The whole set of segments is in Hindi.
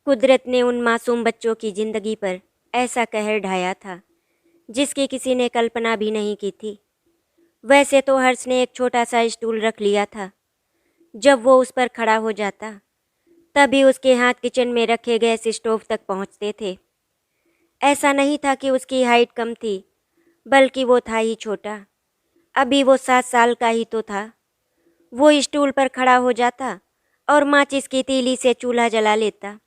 कुदरत ने उन मासूम बच्चों की जिंदगी पर ऐसा कहर ढाया था जिसकी किसी ने कल्पना भी नहीं की थी। वैसे तो हर्ष ने एक छोटा सा स्टूल रख लिया था। जब वो उस पर खड़ा हो जाता तभी उसके हाथ किचन में रखे गैस स्टोव तक पहुंचते थे। ऐसा नहीं था कि उसकी हाइट कम थी, बल्कि वो था ही छोटा। अभी वो 7 साल का ही तो था। वो स्टूल पर खड़ा हो जाता और माचिस की तीली से चूल्हा जला लेता।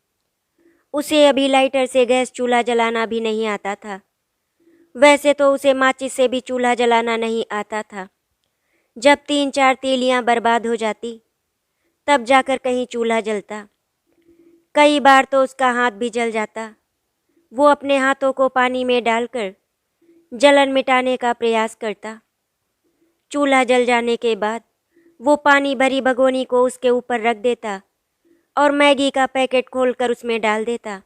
उसे अभी लाइटर से गैस चूल्हा जलाना भी नहीं आता था। वैसे तो उसे माचिस से भी चूल्हा जलाना नहीं आता था। जब 3-4 तीलियां बर्बाद हो जाती तब जाकर कहीं चूल्हा जलता। कई बार तो उसका हाथ भी जल जाता। वो अपने हाथों को पानी में डालकर जलन मिटाने का प्रयास करता। चूल्हा जल जाने के बाद वो पानी भरी भगोनी को उसके ऊपर रख देता और मैगी का पैकेट खोलकर उसमें डाल देता।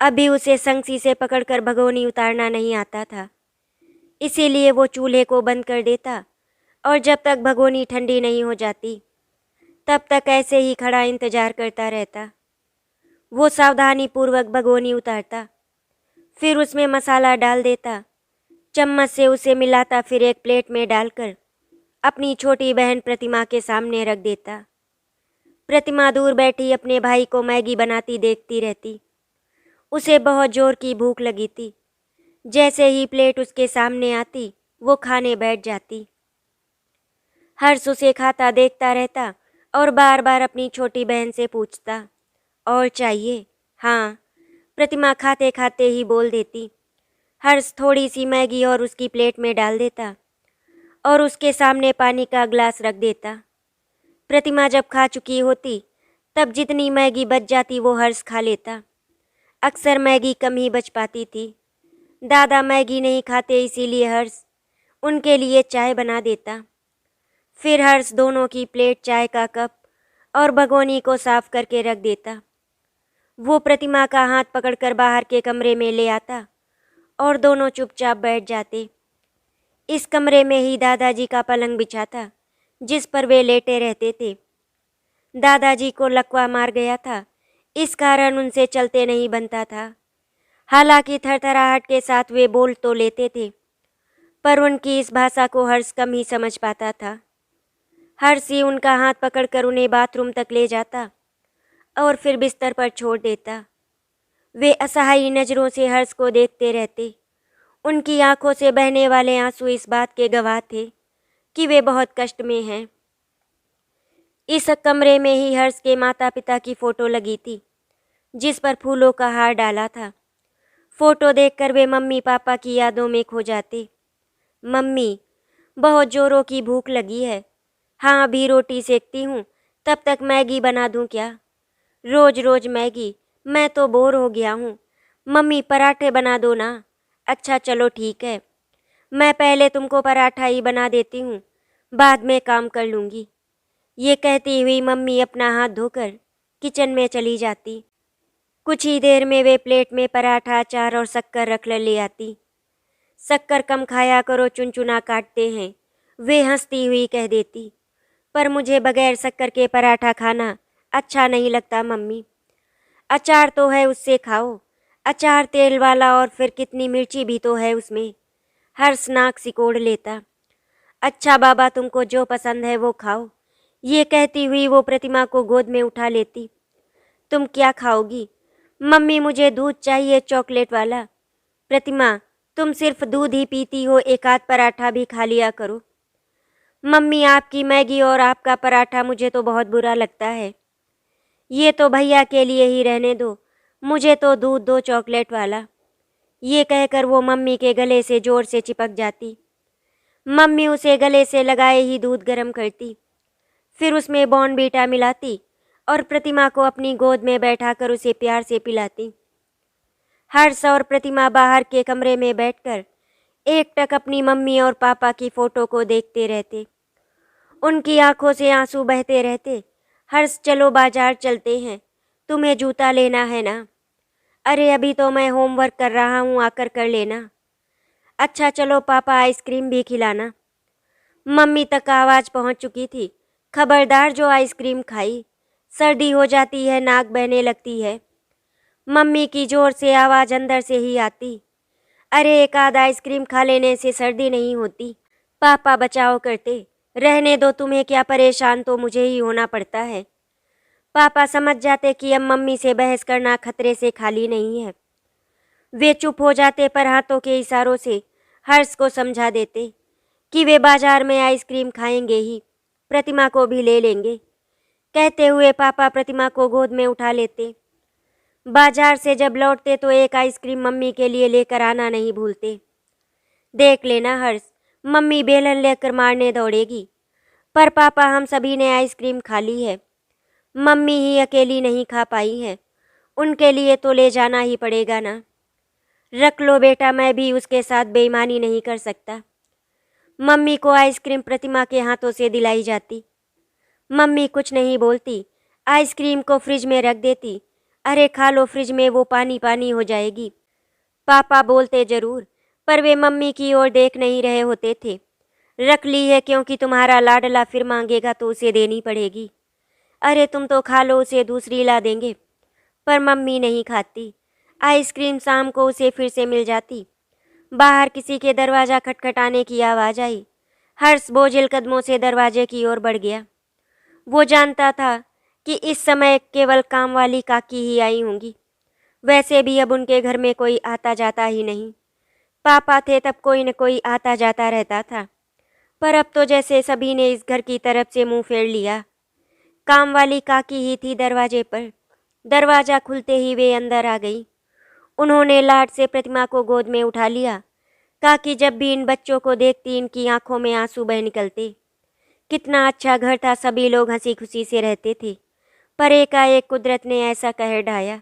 अभी उसे संगसी से पकड़कर भगोनी उतारना नहीं आता था, इसीलिए वो चूल्हे को बंद कर देता और जब तक भगोनी ठंडी नहीं हो जाती तब तक ऐसे ही खड़ा इंतजार करता रहता। वो सावधानी पूर्वक भगोनी उतारता, फिर उसमें मसाला डाल देता, चम्मच से उसे मिलाता, फिर एक प्लेट में डालकर अपनी छोटी बहन प्रतिमा के सामने रख देता। प्रतिमा दूर बैठी अपने भाई को मैगी बनाती देखती रहती। उसे बहुत जोर की भूख लगी थी। जैसे ही प्लेट उसके सामने आती वो खाने बैठ जाती। हर्ष उसे खाता देखता रहता और बार बार अपनी छोटी बहन से पूछता, और चाहिए? हाँ, प्रतिमा खाते खाते ही बोल देती। हर्ष थोड़ी सी मैगी और उसकी प्लेट में डाल देता और उसके सामने पानी का ग्लास रख देता। प्रतिमा जब खा चुकी होती तब जितनी मैगी बच जाती वो हर्ष खा लेता। अक्सर मैगी कम ही बच पाती थी। दादा मैगी नहीं खाते, इसीलिए हर्ष उनके लिए चाय बना देता। फिर हर्ष दोनों की प्लेट, चाय का कप और भगोनी को साफ करके रख देता। वो प्रतिमा का हाथ पकड़कर बाहर के कमरे में ले आता और दोनों चुपचाप बैठ जाते। इस कमरे में ही दादाजी का पलंग बिछा था जिस पर वे लेटे रहते थे। दादाजी को लकवा मार गया था, इस कारण उनसे चलते नहीं बनता था। हालांकि थरथराहट के साथ वे बोल तो लेते थे, पर उनकी इस भाषा को हर्ष कम ही समझ पाता था। हर्ष ही उनका हाथ पकड़कर उन्हें बाथरूम तक ले जाता और फिर बिस्तर पर छोड़ देता। वे असहाय नज़रों से हर्ष को देखते रहते। उनकी आंखों से बहने वाले आंसू इस बात के गवाह थे कि वे बहुत कष्ट में हैं। इस कमरे में ही हर्ष के माता पिता की फ़ोटो लगी थी जिस पर फूलों का हार डाला था। फ़ोटो देखकर वे मम्मी पापा की यादों में खो जाते। मम्मी, बहुत जोरों की भूख लगी है। हाँ, अभी रोटी सेकती हूँ, तब तक मैगी बना दूँ क्या? रोज़ रोज़ मैगी, मैं तो बोर हो गया हूँ। मम्मी, पराठे बना दो ना। अच्छा चलो ठीक है, मैं पहले तुमको पराठा ही बना देती हूँ, बाद में काम कर लूँगी। ये कहती हुई मम्मी अपना हाथ धोकर किचन में चली जाती। कुछ ही देर में वे प्लेट में पराठा, अचार और शक्कर रख ले आती। शक्कर कम खाया करो, चुनचुना काटते हैं, वे हंसती हुई कह देती। पर मुझे बगैर शक्कर के पराठा खाना अच्छा नहीं लगता मम्मी। अचार तो है, उससे खाओ। अचार तेल वाला और फिर कितनी मिर्ची भी तो है उसमें। हर्ष नाक सिकोड़ लेता। अच्छा बाबा, तुमको जो पसंद है वो खाओ। ये कहती हुई वो प्रतिमा को गोद में उठा लेती। तुम क्या खाओगी? मम्मी, मुझे दूध चाहिए, चॉकलेट वाला। प्रतिमा, तुम सिर्फ दूध ही पीती हो, एक आध पराठा भी खा लिया करो। मम्मी, आपकी मैगी और आपका पराठा मुझे तो बहुत बुरा लगता है। ये तो भैया के लिए ही रहने दो, मुझे तो दूध दो, चॉकलेट वाला। ये कहकर वो मम्मी के गले से जोर से चिपक जाती। मम्मी उसे गले से लगाए ही दूध गर्म करती, फिर उसमें बॉर्नवीटा मिलाती और प्रतिमा को अपनी गोद में बैठाकर उसे प्यार से पिलाती। हर्ष और प्रतिमा बाहर के कमरे में बैठकर एकटक अपनी मम्मी और पापा की फ़ोटो को देखते रहते। उनकी आंखों से आंसू बहते रहते। हर्ष, चलो बाजार चलते हैं, तुम्हें जूता लेना है ना? अरे अभी तो मैं होमवर्क कर रहा हूँ, आकर कर लेना। अच्छा चलो पापा, आइसक्रीम भी खिलाना। मम्मी तक आवाज़ पहुँच चुकी थी। खबरदार जो आइसक्रीम खाई, सर्दी हो जाती है, नाक बहने लगती है। मम्मी की जोर से आवाज़ अंदर से ही आती, अरे एक आध आइसक्रीम खा लेने से सर्दी नहीं होती। पापा बचाओ करते, रहने दो, तुम्हें क्या, परेशान तो मुझे ही होना पड़ता है। पापा समझ जाते कि अब मम्मी से बहस करना खतरे से खाली नहीं है। वे चुप हो जाते पर हाथों के इशारों से हर्ष को समझा देते कि वे बाजार में आइसक्रीम खाएंगे ही, प्रतिमा को भी ले लेंगे। कहते हुए पापा प्रतिमा को गोद में उठा लेते। बाजार से जब लौटते तो एक आइसक्रीम मम्मी के लिए लेकर आना नहीं भूलते। देख लेना हर्ष, मम्मी बेलन लेकर मारने दौड़ेगी। पर पापा, हम सभी ने आइसक्रीम खा ली है, मम्मी ही अकेली नहीं खा पाई है, उनके लिए तो ले जाना ही पड़ेगा ना। रख लो बेटा, मैं भी उसके साथ बेईमानी नहीं कर सकता। मम्मी को आइसक्रीम प्रतिमा के हाथों से दिलाई जाती। मम्मी कुछ नहीं बोलती, आइसक्रीम को फ्रिज में रख देती। अरे खा लो, फ्रिज में वो पानी पानी हो जाएगी। पापा बोलते जरूर, पर वे मम्मी की ओर देख नहीं रहे होते थे। रख ली है क्योंकि तुम्हारा लाडला फिर मांगेगा तो उसे देनी पड़ेगी। अरे तुम तो खा लो, उसे दूसरी ला देंगे। पर मम्मी नहीं खाती। आइसक्रीम शाम को उसे फिर से मिल जाती। बाहर किसी के दरवाज़ा खटखटाने की आवाज़ आई। हर्ष बोझिल कदमों से दरवाजे की ओर बढ़ गया। वो जानता था कि इस समय केवल काम वाली काकी ही आई होंगी। वैसे भी अब उनके घर में कोई आता जाता ही नहीं। पापा थे तब कोई न कोई आता जाता रहता था, पर अब तो जैसे सभी ने इस घर की तरफ से मुंह फेर लिया। काम वाली काकी ही थी दरवाजे पर। दरवाज़ा खुलते ही वे अंदर आ गई। उन्होंने लाड से प्रतिमा को गोद में उठा लिया। काकी जब भी इन बच्चों को देखती इनकी आंखों में आंसू बह निकलते। कितना अच्छा घर था, सभी लोग हंसी खुशी से रहते थे। पर एकाएक कुदरत ने ऐसा कहर ढाया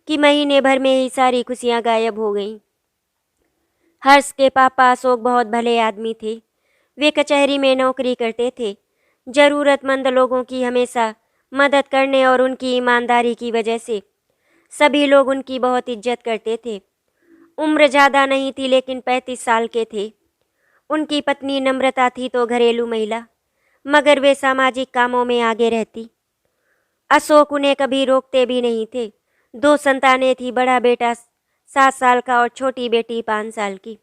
कि महीने भर में ही सारी खुशियां गायब हो गईं। हर्ष के पापा अशोक बहुत भले आदमी थे। वे कचहरी में नौकरी करते थे। ज़रूरतमंद लोगों की हमेशा मदद करने और उनकी ईमानदारी की वजह से सभी लोग उनकी बहुत इज्जत करते थे। उम्र ज़्यादा नहीं थी लेकिन 35 साल के थे। उनकी पत्नी नम्रता थी तो घरेलू महिला, मगर वे सामाजिक कामों में आगे रहती। अशोक उन्हें कभी रोकते भी नहीं थे। 2 संतानें थी, बड़ा बेटा 7 साल का और छोटी बेटी 5 साल की।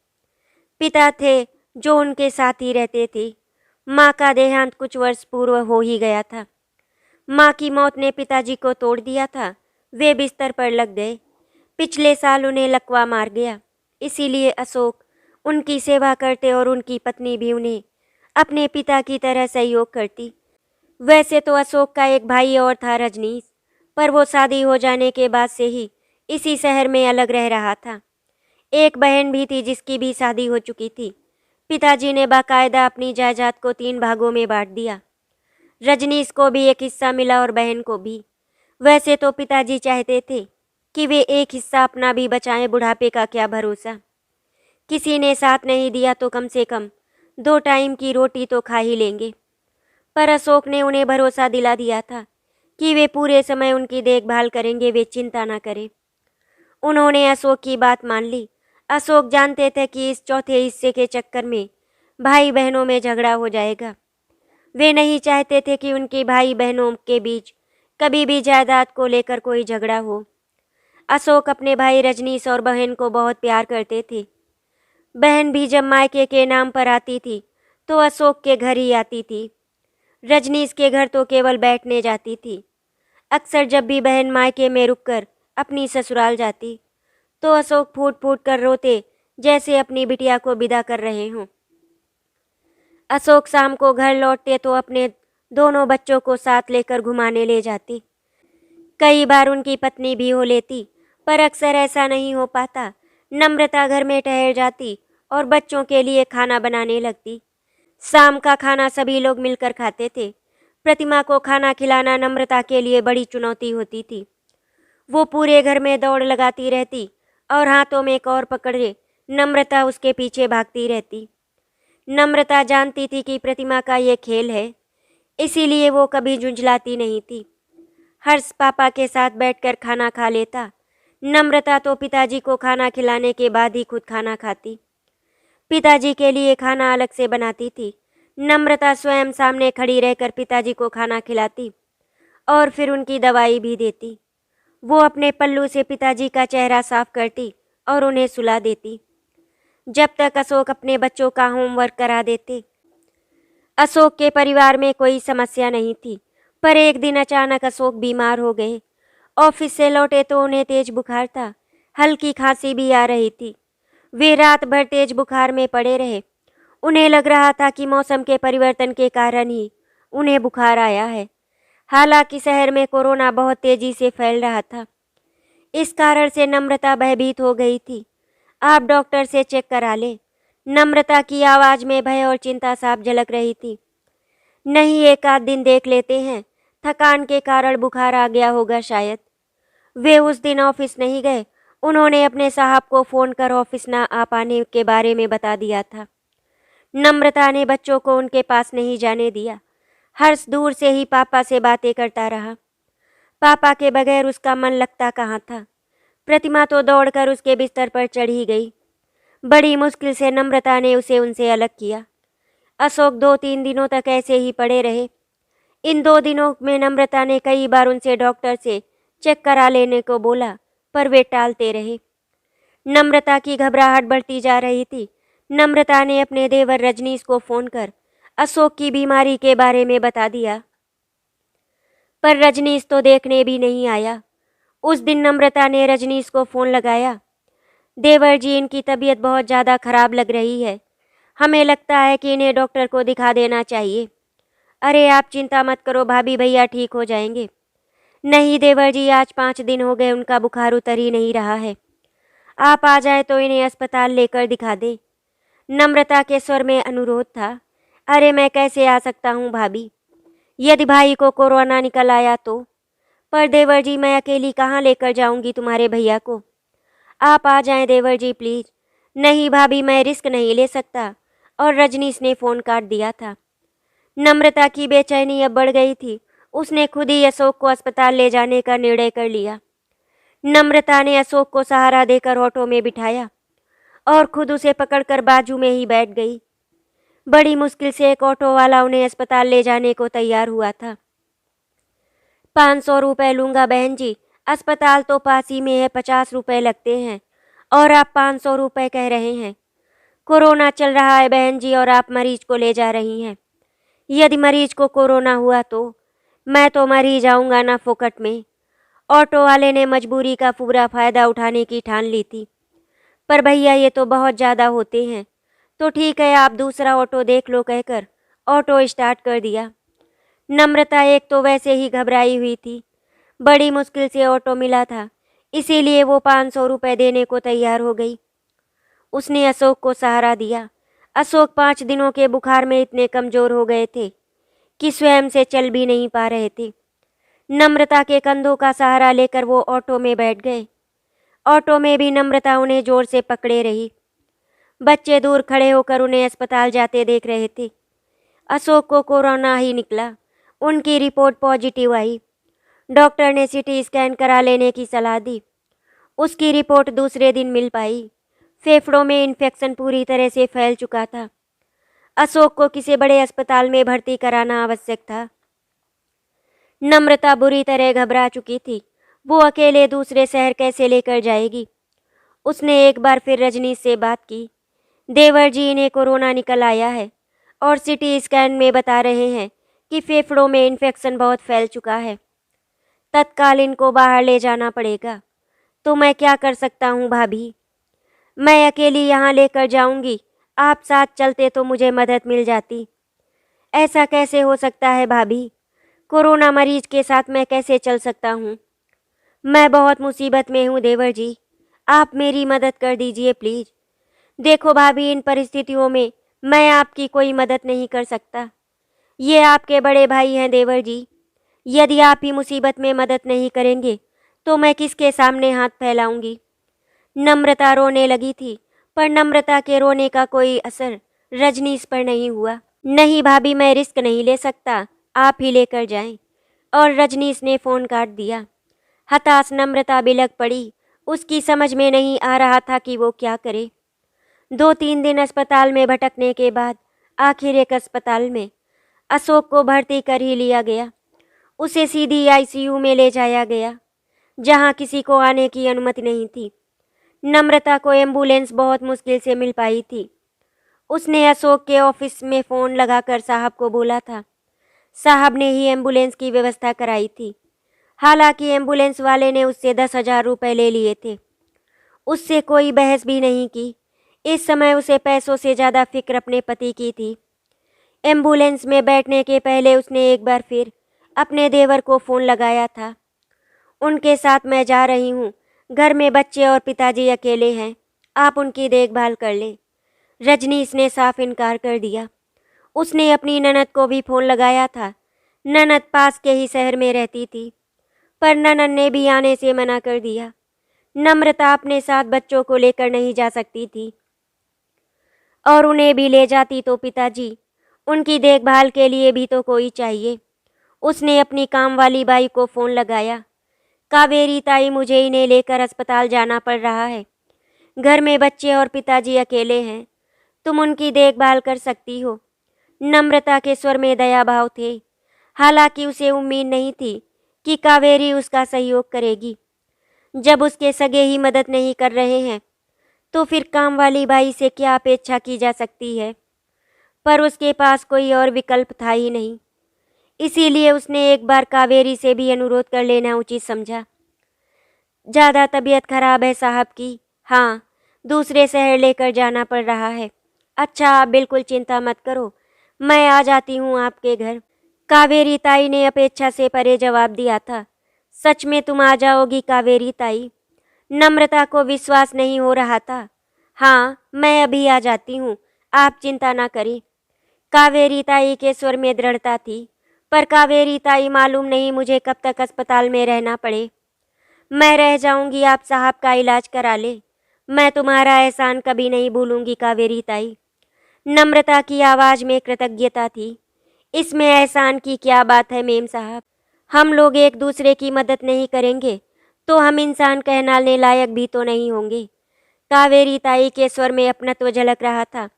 पिता थे जो उनके साथ ही रहते थे। माँ का देहांत कुछ वर्ष पूर्व हो ही गया था। माँ की मौत ने पिताजी को तोड़ दिया था। वे बिस्तर पर लग गए। पिछले साल उन्हें लकवा मार गया, इसीलिए अशोक उनकी सेवा करते और उनकी पत्नी भी उन्हें अपने पिता की तरह सहयोग करती। वैसे तो अशोक का एक भाई और था, रजनीश, पर वो शादी हो जाने के बाद से ही इसी शहर में अलग रह रहा था। एक बहन भी थी जिसकी भी शादी हो चुकी थी। पिताजी ने बाकायदा अपनी जायदाद को 3 भागों में बांट दिया। रजनीश को भी एक हिस्सा मिला और बहन को भी। वैसे तो पिताजी चाहते थे कि वे एक हिस्सा अपना भी बचाएं, बुढ़ापे का क्या भरोसा। किसी ने साथ नहीं दिया तो कम से कम 2 टाइम की रोटी तो खा ही लेंगे। पर अशोक ने उन्हें भरोसा दिला दिया था कि वे पूरे समय उनकी देखभाल करेंगे, वे चिंता ना करें। उन्होंने अशोक की बात मान ली। अशोक जानते थे कि इस चौथे हिस्से के चक्कर में भाई बहनों में झगड़ा हो जाएगा। वे नहीं चाहते थे कि उनके भाई बहनों के बीच कभी भी जायदाद को लेकर कोई झगड़ा हो। अशोक अपने भाई रजनीश और बहन को बहुत प्यार करते थे। बहन भी जब मायके के नाम पर आती थी तो अशोक के घर ही आती थी। रजनीश के घर तो केवल बैठने जाती थी। अक्सर जब भी बहन मायके में रुककर अपनी ससुराल जाती तो अशोक फूट फूट कर रोते, जैसे अपनी बिटिया को विदा कर रहे हों। अशोक शाम को घर लौटते तो अपने दोनों बच्चों को साथ लेकर घुमाने ले जाती। कई बार उनकी पत्नी भी हो लेती, पर अक्सर ऐसा नहीं हो पाता। नम्रता घर में ठहर जाती और बच्चों के लिए खाना बनाने लगती। शाम का खाना सभी लोग मिलकर खाते थे। प्रतिमा को खाना खिलाना नम्रता के लिए बड़ी चुनौती होती थी। वो पूरे घर में दौड़ लगाती रहती और हाथों में कौर पकड़े नम्रता उसके पीछे भागती रहती। नम्रता जानती थी कि प्रतिमा का ये खेल है, इसीलिए वो कभी झुंझलाती नहीं थी। हर्ष पापा के साथ बैठकर खाना खा लेता। नम्रता तो पिताजी को खाना खिलाने के बाद ही खुद खाना खाती। पिताजी के लिए खाना अलग से बनाती थी। नम्रता स्वयं सामने खड़ी रहकर पिताजी को खाना खिलाती और फिर उनकी दवाई भी देती। वो अपने पल्लू से पिताजी का चेहरा साफ करती और उन्हें सुला देती। जब तक अशोक अपने बच्चों का होमवर्क करा देते। अशोक के परिवार में कोई समस्या नहीं थी, पर एक दिन अचानक अशोक बीमार हो गए। ऑफिस से लौटे तो उन्हें तेज बुखार था, हल्की खांसी भी आ रही थी। वे रात भर तेज बुखार में पड़े रहे। उन्हें लग रहा था कि मौसम के परिवर्तन के कारण ही उन्हें बुखार आया है। हालांकि शहर में कोरोना बहुत तेजी से फैल रहा था। इस कारण से नम्रता भयभीत हो गई थी। आप डॉक्टर से चेक करा ले। नम्रता की आवाज़ में भय और चिंता साफ झलक रही थी। नहीं, एक आध दिन देख लेते हैं, थकान के कारण बुखार आ गया होगा शायद। वे उस दिन ऑफिस नहीं गए। उन्होंने अपने साहब को फ़ोन कर ऑफिस ना आ पाने के बारे में बता दिया था। नम्रता ने बच्चों को उनके पास नहीं जाने दिया। हर्ष दूर से ही पापा से बातें करता रहा। पापा के बगैर उसका मन लगता कहाँ था। प्रतिमा तो दौड़कर उसके बिस्तर पर चढ़ी गई। बड़ी मुश्किल से नम्रता ने उसे उनसे अलग किया। अशोक 2-3 दिनों तक ऐसे ही पड़े रहे। इन 2 दिनों में नम्रता ने कई बार उनसे डॉक्टर से चेक करा लेने को बोला, पर वे टालते रहे। नम्रता की घबराहट बढ़ती जा रही थी। नम्रता ने अपने देवर रजनीश को फ़ोन कर अशोक की बीमारी के बारे में बता दिया, पर रजनीश तो देखने भी नहीं आया। उस दिन नम्रता ने रजनीश को फ़ोन लगाया। देवर जी, इनकी तबीयत बहुत ज़्यादा खराब लग रही है। हमें लगता है कि इन्हें डॉक्टर को दिखा देना चाहिए। अरे आप चिंता मत करो भाभी, भैया ठीक हो जाएंगे। नहीं देवर जी, आज 5 दिन हो गए उनका बुखार उतर ही नहीं रहा है। आप आ जाए तो इन्हें अस्पताल लेकर दिखा दे। नम्रता के स्वर में अनुरोध था। अरे मैं कैसे आ सकता हूँ भाभी, यदि भाई को कोरोना निकल आया तो। पर देवर जी, मैं अकेली कहाँ लेकर जाऊंगी तुम्हारे भैया को। आप आ जाएं देवर जी प्लीज। नहीं भाभी, मैं रिस्क नहीं ले सकता। और रजनीश ने फ़ोन काट दिया था। नम्रता की बेचैनी अब बढ़ गई थी। उसने खुद ही अशोक को अस्पताल ले जाने का निर्णय कर लिया। नम्रता ने अशोक को सहारा देकर ऑटो में बिठाया और खुद उसे पकड़कर बाजू में ही बैठ गई। बड़ी मुश्किल से एक ऑटो वाला उन्हें अस्पताल ले जाने को तैयार हुआ था। 500 रुपये लूँगा बहन जी, अस्पताल तो पास ही में है, 50 रुपये लगते हैं और आप 500 रुपये कह रहे हैं। कोरोना चल रहा है बहन जी और आप मरीज को ले जा रही हैं। यदि मरीज को कोरोना हुआ तो मैं तो मर ही जाऊँगा ना फोकट में। ऑटो वाले ने मजबूरी का पूरा फ़ायदा उठाने की ठान ली थी। पर भैया ये तो बहुत ज़्यादा होते हैं। तो ठीक है, आप दूसरा ऑटो देख लो कहकर ऑटो स्टार्ट कर दिया। नम्रता एक तो वैसे ही घबराई हुई थी। बड़ी मुश्किल से ऑटो मिला था, इसीलिए वो 500 रुपये देने को तैयार हो गई। उसने अशोक को सहारा दिया। अशोक 5 दिनों के बुखार में इतने कमज़ोर हो गए थे कि स्वयं से चल भी नहीं पा रहे थे। नम्रता के कंधों का सहारा लेकर वो ऑटो में बैठ गए। ऑटो में भी नम्रता उन्हें जोर से पकड़े रही। बच्चे दूर खड़े होकर उन्हें अस्पताल जाते देख रहे थे। अशोक को कोरोना ही निकला। उनकी रिपोर्ट पॉजिटिव आई। डॉक्टर ने सीटी स्कैन करा लेने की सलाह दी। उसकी रिपोर्ट दूसरे दिन मिल पाई। फेफड़ों में इन्फेक्शन पूरी तरह से फैल चुका था। अशोक को किसी बड़े अस्पताल में भर्ती कराना आवश्यक था। नम्रता बुरी तरह घबरा चुकी थी। वो अकेले दूसरे शहर कैसे लेकर जाएगी। उसने एक बार फिर रजनीश से बात की। देवर जी, इन्हें कोरोना निकल आया है और सीटी स्कैन में बता रहे हैं कि फेफड़ों में इन्फेक्शन बहुत फैल चुका है। तत्काल इनको बाहर ले जाना पड़ेगा। तो मैं क्या कर सकता हूँ भाभी? मैं अकेली यहाँ लेकर जाऊँगी, आप साथ चलते तो मुझे मदद मिल जाती। ऐसा कैसे हो सकता है भाभी? कोरोना मरीज के साथ मैं कैसे चल सकता हूँ? मैं बहुत मुसीबत में हूँ देवर जी, आप मेरी मदद कर दीजिए प्लीज़। देखो भाभी, इन परिस्थितियों में मैं आपकी कोई मदद नहीं कर सकता। ये आपके बड़े भाई हैं देवर जी। यदि आप ही मुसीबत में मदद नहीं करेंगे तो मैं किसके सामने हाथ फैलाऊंगी? नम्रता रोने लगी थी, पर नम्रता के रोने का कोई असर रजनीश पर नहीं हुआ। नहीं भाभी, मैं रिस्क नहीं ले सकता, आप ही लेकर जाएं। और रजनीश ने फ़ोन काट दिया। हताश नम्रता बिलख पड़ी। उसकी समझ में नहीं आ रहा था कि वो क्या करे। 2-3 दिन अस्पताल में भटकने के बाद आखिर एक अस्पताल में अशोक को भर्ती कर ही लिया गया। उसे सीधी आईसीयू में ले जाया गया। जहाँ किसी को आने की अनुमति नहीं थी। नम्रता को एम्बुलेंस बहुत मुश्किल से मिल पाई थी। उसने अशोक के ऑफिस में फ़ोन लगाकर साहब को बोला था। साहब ने ही एम्बुलेंस की व्यवस्था कराई थी। हालांकि एम्बुलेंस वाले ने उससे 10,000 रुपये ले लिए थे। उससे कोई बहस भी नहीं की। इस समय उसे पैसों से ज़्यादा फिक्र अपने पति की थी। एम्बुलेंस में बैठने के पहले उसने एक बार फिर अपने देवर को फ़ोन लगाया था। उनके साथ मैं जा रही हूँ। घर में बच्चे और पिताजी अकेले हैं। आप उनकी देखभाल कर लें। रजनीश ने साफ इनकार कर दिया। उसने अपनी ननद को भी फ़ोन लगाया था। ननद पास के ही शहर में रहती थी, पर ननद ने भी आने से मना कर दिया। नम्रता अपने साथ बच्चों को लेकर नहीं जा सकती थी, और उन्हें भी ले जाती तो पिताजी, उनकी देखभाल के लिए भी तो कोई चाहिए। उसने अपनी काम वाली बाई को फ़ोन लगाया। कावेरी ताई, मुझे इन्हें लेकर अस्पताल जाना पड़ रहा है। घर में बच्चे और पिताजी अकेले हैं। तुम उनकी देखभाल कर सकती हो। नम्रता के स्वर में दया भाव थे। हालांकि उसे उम्मीद नहीं थी कि कावेरी उसका सहयोग करेगी। जब उसके सगे ही मदद नहीं कर रहे हैं तो फिर काम वाली बाई से क्या अपेक्षा की जा सकती है। पर उसके पास कोई और विकल्प था ही नहीं। इसीलिए उसने एक बार कावेरी से भी अनुरोध कर लेना उचित समझा। ज़्यादा तबीयत खराब है साहब की। हाँ, दूसरे शहर लेकर जाना पड़ रहा है। अच्छा, आप बिल्कुल चिंता मत करो, मैं आ जाती हूँ आपके घर। कावेरी ताई ने अपेक्षा से परे जवाब दिया था। सच में तुम आ जाओगी कावेरी ताई? नम्रता को विश्वास नहीं हो रहा था। हाँ, मैं अभी आ जाती हूँ, आप चिंता ना करें। कावेरी ताई के स्वर में दृढ़ता थी। पर कावेरी ताई, मालूम नहीं मुझे कब तक अस्पताल में रहना पड़े। मैं रह जाऊंगी, आप साहब का इलाज करा ले। मैं तुम्हारा एहसान कभी नहीं भूलूंगी कावेरी ताई। नम्रता की आवाज़ में कृतज्ञता थी। इसमें एहसान की क्या बात है मेम साहब। हम लोग एक दूसरे की मदद नहीं करेंगे तो हम इंसान कहलाने लायक भी तो नहीं होंगे। कावेरी ताई के स्वर में अपनत्व झलक रहा था।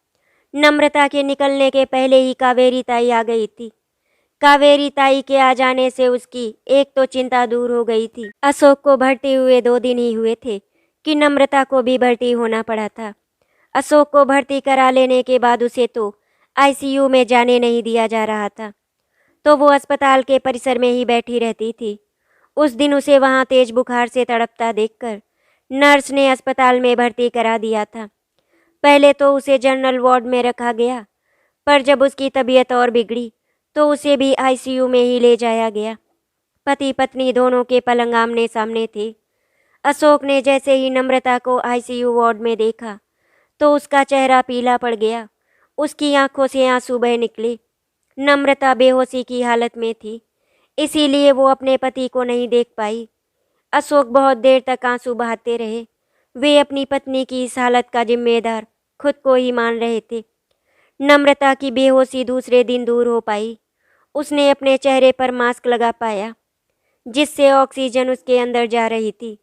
नम्रता के निकलने के पहले ही कावेरी ताई आ गई थी। कावेरी ताई के आ जाने से उसकी एक तो चिंता दूर हो गई थी। अशोक को भर्ती हुए 2 दिन ही हुए थे कि नम्रता को भी भर्ती होना पड़ा था। अशोक को भर्ती करा लेने के बाद उसे तो आईसीयू में जाने नहीं दिया जा रहा था, तो वो अस्पताल के परिसर में ही बैठी रहती थी। उस दिन उसे वहाँ तेज बुखार से तड़पता देखकर नर्स ने अस्पताल में भर्ती करा दिया था। पहले तो उसे जनरल वार्ड में रखा गया, पर जब उसकी तबीयत और बिगड़ी तो उसे भी आईसीयू में ही ले जाया गया। पति पत्नी दोनों के पलंग आमने सामने थे। अशोक ने जैसे ही नम्रता को आईसीयू वार्ड में देखा तो उसका चेहरा पीला पड़ गया। उसकी आंखों से आंसू बह निकले। नम्रता बेहोशी की हालत में थी, इसीलिए वो अपने पति को नहीं देख पाई। अशोक बहुत देर तक आंसू बहाते रहे। वे अपनी पत्नी की इस हालत का जिम्मेदार खुद को ही मान रहे थे। नम्रता की बेहोशी दूसरे दिन दूर हो पाई। उसने अपने चेहरे पर मास्क लगा पाया, जिससे ऑक्सीजन उसके अंदर जा रही थी।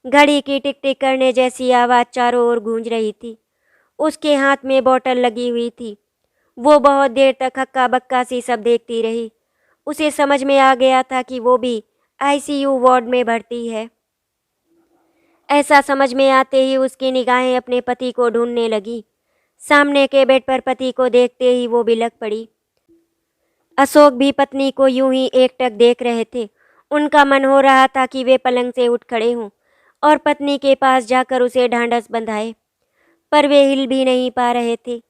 घड़ी की टिक टिक करने जैसी आवाज़ चारों ओर गूंज रही थी। उसके हाथ में बोतल लगी हुई थी। वो बहुत देर तक हक्का बक्का सी सब देखती रही। उसे समझ में आ गया था कि वो भी आईसीयू वार्ड में भर्ती है। ऐसा समझ में आते ही उसकी निगाहें अपने पति को ढूंढने लगी। सामने के बेड पर पति को देखते ही वो बिलख पड़ी। अशोक भी पत्नी को यूं ही एकटक देख रहे थे। उनका मन हो रहा था कि वे पलंग से उठ खड़े हों और पत्नी के पास जाकर उसे ढांढस बंधाए, पर वे हिल भी नहीं पा रहे थे।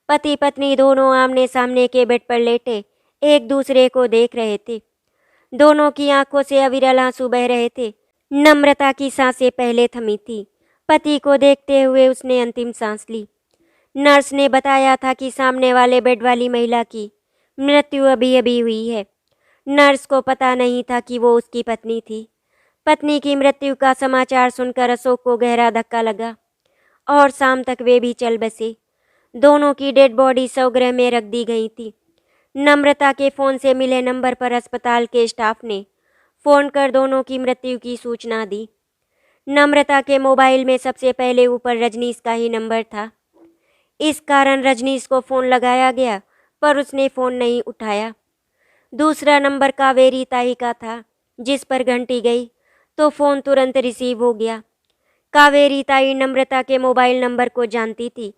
पति पत्नी दोनों आमने सामने के बेड पर लेटे एक दूसरे को देख रहे थे। दोनों की आंखों से अविरल आंसू बह रहे थे। नम्रता की सांसें पहले थमी थी। पति को देखते हुए उसने अंतिम सांस ली। नर्स ने बताया था कि सामने वाले बेड वाली महिला की मृत्यु अभी अभी हुई है। नर्स को पता नहीं था कि वो उसकी पत्नी थी। पत्नी की मृत्यु का समाचार सुनकर अशोक को गहरा धक्का लगा और शाम तक वे भी चल बसे। दोनों की डेड बॉडी शवगृह में रख दी गई थी। नम्रता के फ़ोन से मिले नंबर पर अस्पताल के स्टाफ ने फ़ोन कर दोनों की मृत्यु की सूचना दी। नम्रता के मोबाइल में सबसे पहले ऊपर रजनीश का ही नंबर था। इस कारण रजनीश को फ़ोन लगाया गया, पर उसने फ़ोन नहीं उठाया। दूसरा नंबर कावेरी ताई का था, जिस पर घंटी गई तो फ़ोन तुरंत रिसीव हो गया। कावेरी ताई नम्रता के मोबाइल नंबर को जानती थी।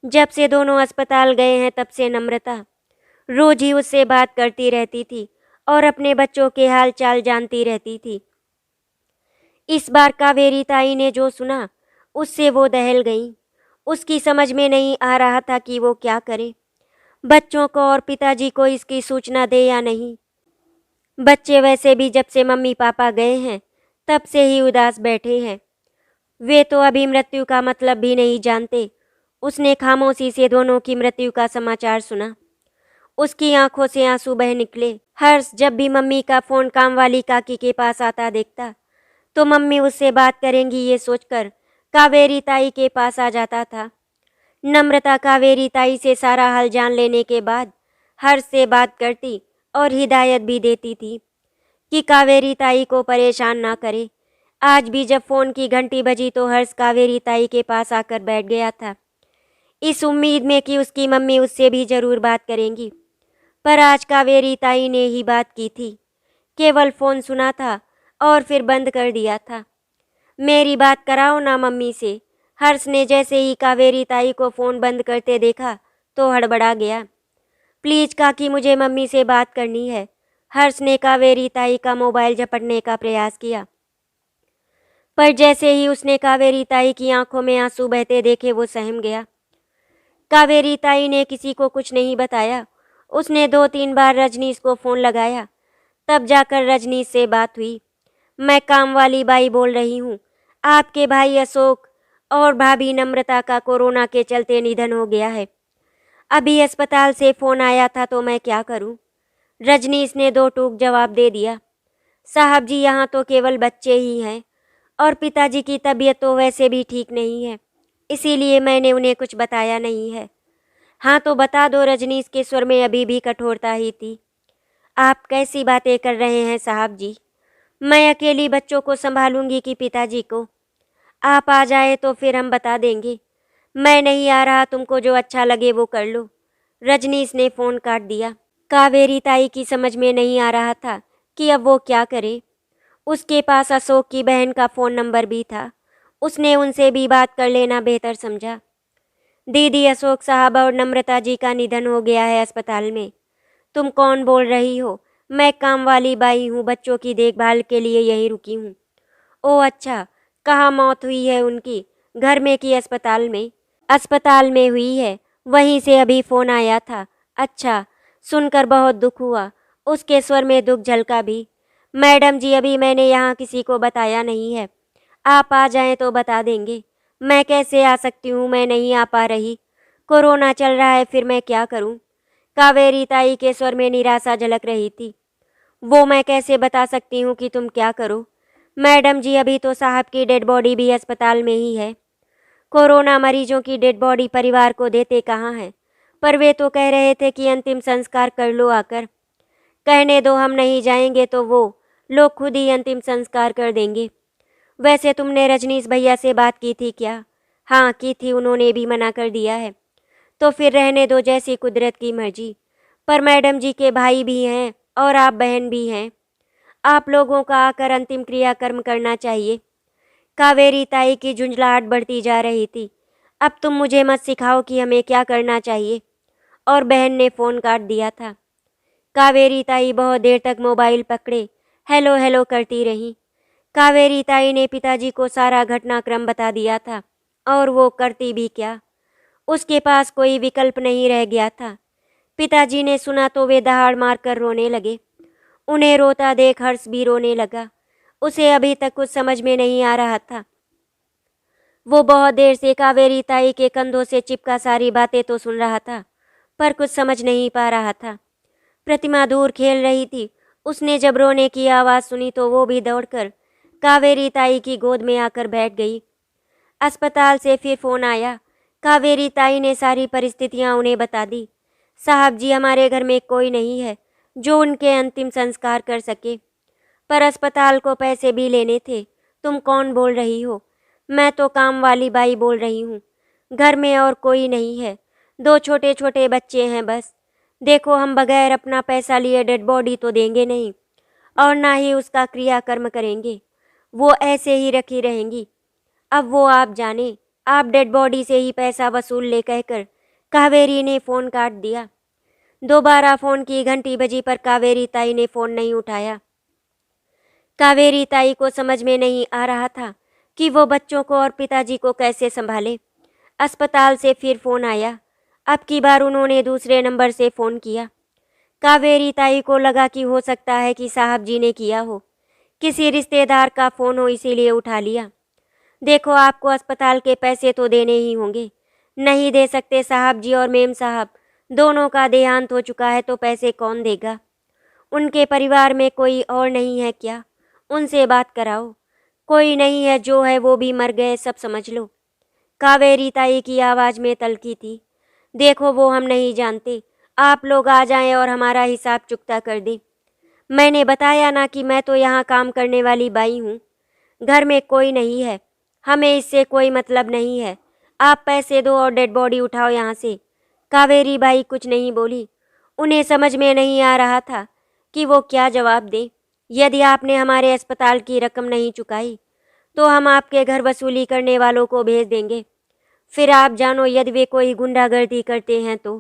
जब से दोनों अस्पताल गए हैं तब से नम्रता रोज ही उससे बात करती रहती थी और अपने बच्चों के हाल चाल जानती रहती थी। इस बार कावेरी ताई ने जो सुना उससे वो दहल गई। उसकी समझ में नहीं आ रहा था कि वो क्या करे, बच्चों को और पिताजी को इसकी सूचना दे या नहीं। बच्चे वैसे भी जब से मम्मी पापा गए हैं तब से ही उदास बैठे हैं। वे तो अभी मृत्यु का मतलब भी नहीं जानते। उसने खामोशी से दोनों की मृत्यु का समाचार सुना। उसकी आंखों से आंसू बह निकले। हर्ष जब भी मम्मी का फोन कामवाली काकी के पास आता देखता तो मम्मी उससे बात करेंगी ये सोचकर कावेरी ताई के पास आ जाता था। नम्रता कावेरी ताई से सारा हाल जान लेने के बाद हर्ष से बात करती और हिदायत भी देती थी कि कावेरी ताई को परेशान ना करे। आज भी जब फोन की घंटी बजी तो हर्ष कावेरी ताई के पास आकर बैठ गया था, इस उम्मीद में कि उसकी मम्मी उससे भी जरूर बात करेंगी। पर आज कावेरी ताई ने ही बात की थी, केवल फोन सुना था और फिर बंद कर दिया था। मेरी बात कराओ ना मम्मी से। हर्ष ने जैसे ही कावेरी ताई को फोन बंद करते देखा तो हड़बड़ा गया। प्लीज काकी, मुझे मम्मी से बात करनी है। हर्ष ने कावेरी ताई का मोबाइल झपटने का प्रयास किया, पर जैसे ही उसने कावेरी ताई की आंखों में आंसू बहते देखे वो सहम गया। कावेरी ताई ने किसी को कुछ नहीं बताया। उसने 2-3 बार रजनीश को फोन लगाया, तब जाकर रजनीश से बात हुई। मैं काम वाली बाई बोल रही हूँ। आपके भाई अशोक और भाभी नम्रता का कोरोना के चलते निधन हो गया है। अभी अस्पताल से फोन आया था तो मैं क्या करूँ। रजनीश ने 2 टूक जवाब दे दिया। साहब जी, यहाँ तो केवल बच्चे ही हैं और पिताजी की तबीयत तो वैसे भी ठीक नहीं है, इसीलिए मैंने उन्हें कुछ बताया नहीं है। हाँ तो बता दो। रजनीश के स्वर में अभी भी कठोरता ही थी। आप कैसी बातें कर रहे हैं साहब जी। मैं अकेली बच्चों को संभालूंगी कि पिताजी को। आप आ जाए तो फिर हम बता देंगे। मैं नहीं आ रहा, तुमको जो अच्छा लगे वो कर लो। रजनीश ने फोन काट दिया। कावेरी ताई की समझ में नहीं आ रहा था कि अब वो क्या करे। उसके पास अशोक की बहन का फ़ोन नंबर भी था। उसने उनसे भी बात कर लेना बेहतर समझा। दीदी, अशोक साहब और नम्रता जी का निधन हो गया है अस्पताल में। तुम कौन बोल रही हो? मैं काम वाली बाई हूँ, बच्चों की देखभाल के लिए यहीं रुकी हूँ। ओह अच्छा, कहाँ मौत हुई है उनकी? घर में कि अस्पताल में? अस्पताल में हुई है, वहीं से अभी फ़ोन आया था। अच्छा, सुनकर बहुत दुख हुआ। उसके स्वर में दुख झलका भी। मैडम जी, अभी मैंने यहाँ किसी को बताया नहीं है। आप आ जाएं तो बता देंगे। मैं कैसे आ सकती हूँ, मैं नहीं आ पा रही। कोरोना चल रहा है, फिर मैं क्या करूँ। कावेरी ताई के स्वर में निराशा झलक रही थी। वो मैं कैसे बता सकती हूँ कि तुम क्या करो। मैडम जी, अभी तो साहब की डेड बॉडी भी अस्पताल में ही है। कोरोना मरीजों की डेड बॉडी परिवार को देते कहाँ हैं। पर वे तो कह रहे थे कि अंतिम संस्कार कर लो आकर। कहने दो, हम नहीं जाएंगे तो वो लोग खुद ही अंतिम संस्कार कर देंगे। वैसे तुमने रजनीश भैया से बात की थी क्या? हाँ की थी, उन्होंने भी मना कर दिया है। तो फिर रहने दो, जैसी कुदरत की मर्जी। पर मैडम जी के भाई भी हैं और आप बहन भी हैं। आप लोगों का आकर अंतिम क्रियाकर्म करना चाहिए। कावेरी ताई की झुंझलाहट बढ़ती जा रही थी। अब तुम मुझे मत सिखाओ कि हमें क्या करना चाहिए। और बहन ने फ़ोन काट दिया था। कावेरी ताई बहुत देर तक मोबाइल पकड़े हेलो हेलो करती रही। कावेरी ताई ने पिताजी को सारा घटनाक्रम बता दिया था और वो करती भी क्या। उसके पास कोई विकल्प नहीं रह गया था। पिताजी ने सुना तो वे दहाड़ मारकर रोने लगे। उन्हें रोता देख हर्ष भी रोने लगा। उसे अभी तक कुछ समझ में नहीं आ रहा था। वो बहुत देर से कावेरी ताई के कंधों से चिपका सारी बातें तो सुन रहा था, पर कुछ समझ नहीं पा रहा था। प्रतिमा दूर खेल रही थी। उसने जब रोने की आवाज़ सुनी तो वो भी दौड़कर कावेरी ताई की गोद में आकर बैठ गई। अस्पताल से फिर फ़ोन आया। कावेरी ताई ने सारी परिस्थितियां उन्हें बता दी। साहब जी, हमारे घर में कोई नहीं है जो उनके अंतिम संस्कार कर सके, पर अस्पताल को पैसे भी लेने थे। तुम कौन बोल रही हो? मैं तो काम वाली बाई बोल रही हूँ। घर में और कोई नहीं है, 2 छोटे छोटे बच्चे हैं बस। देखो, हम बगैर अपना पैसा लिए डेड बॉडी तो देंगे नहीं और ना ही उसका क्रियाकर्म करेंगे। वो ऐसे ही रखी रहेंगी। अब वो आप जाने, आप डेड बॉडी से ही पैसा वसूल ले कहकर कावेरी ने फ़ोन काट दिया। दोबारा फ़ोन की घंटी बजी पर कावेरी ताई ने फ़ोन नहीं उठाया। कावेरी ताई को समझ में नहीं आ रहा था कि वो बच्चों को और पिताजी को कैसे संभाले। अस्पताल से फिर फ़ोन आया। अब की बार उन्होंने दूसरे नंबर से फ़ोन किया। कावेरी ताई को लगा कि हो सकता है कि साहब जी ने किया हो, किसी रिश्तेदार का फ़ोन हो, इसीलिए उठा लिया। देखो, आपको अस्पताल के पैसे तो देने ही होंगे, नहीं दे सकते साहब जी, और मेम साहब दोनों का देहांत हो चुका है तो पैसे कौन देगा? उनके परिवार में कोई और नहीं है क्या? उनसे बात कराओ। कोई नहीं है, जो है वो भी मर गए, सब समझ लो। कावेरी ताई की आवाज़ में तल्खी थी। देखो, वो हम नहीं जानते, आप लोग आ जाएं और हमारा हिसाब चुकता कर दें। मैंने बताया ना कि मैं तो यहाँ काम करने वाली बाई हूँ, घर में कोई नहीं है, हमें इससे कोई मतलब नहीं है। आप पैसे दो और डेड बॉडी उठाओ यहाँ से। कावेरी बाई कुछ नहीं बोली। उन्हें समझ में नहीं आ रहा था कि वो क्या जवाब दें। यदि आपने हमारे अस्पताल की रकम नहीं चुकाई तो हम आपके घर वसूली करने वालों को भेज देंगे। फिर आप जानो, यदि वे कोई गुंडागर्दी करते हैं तो।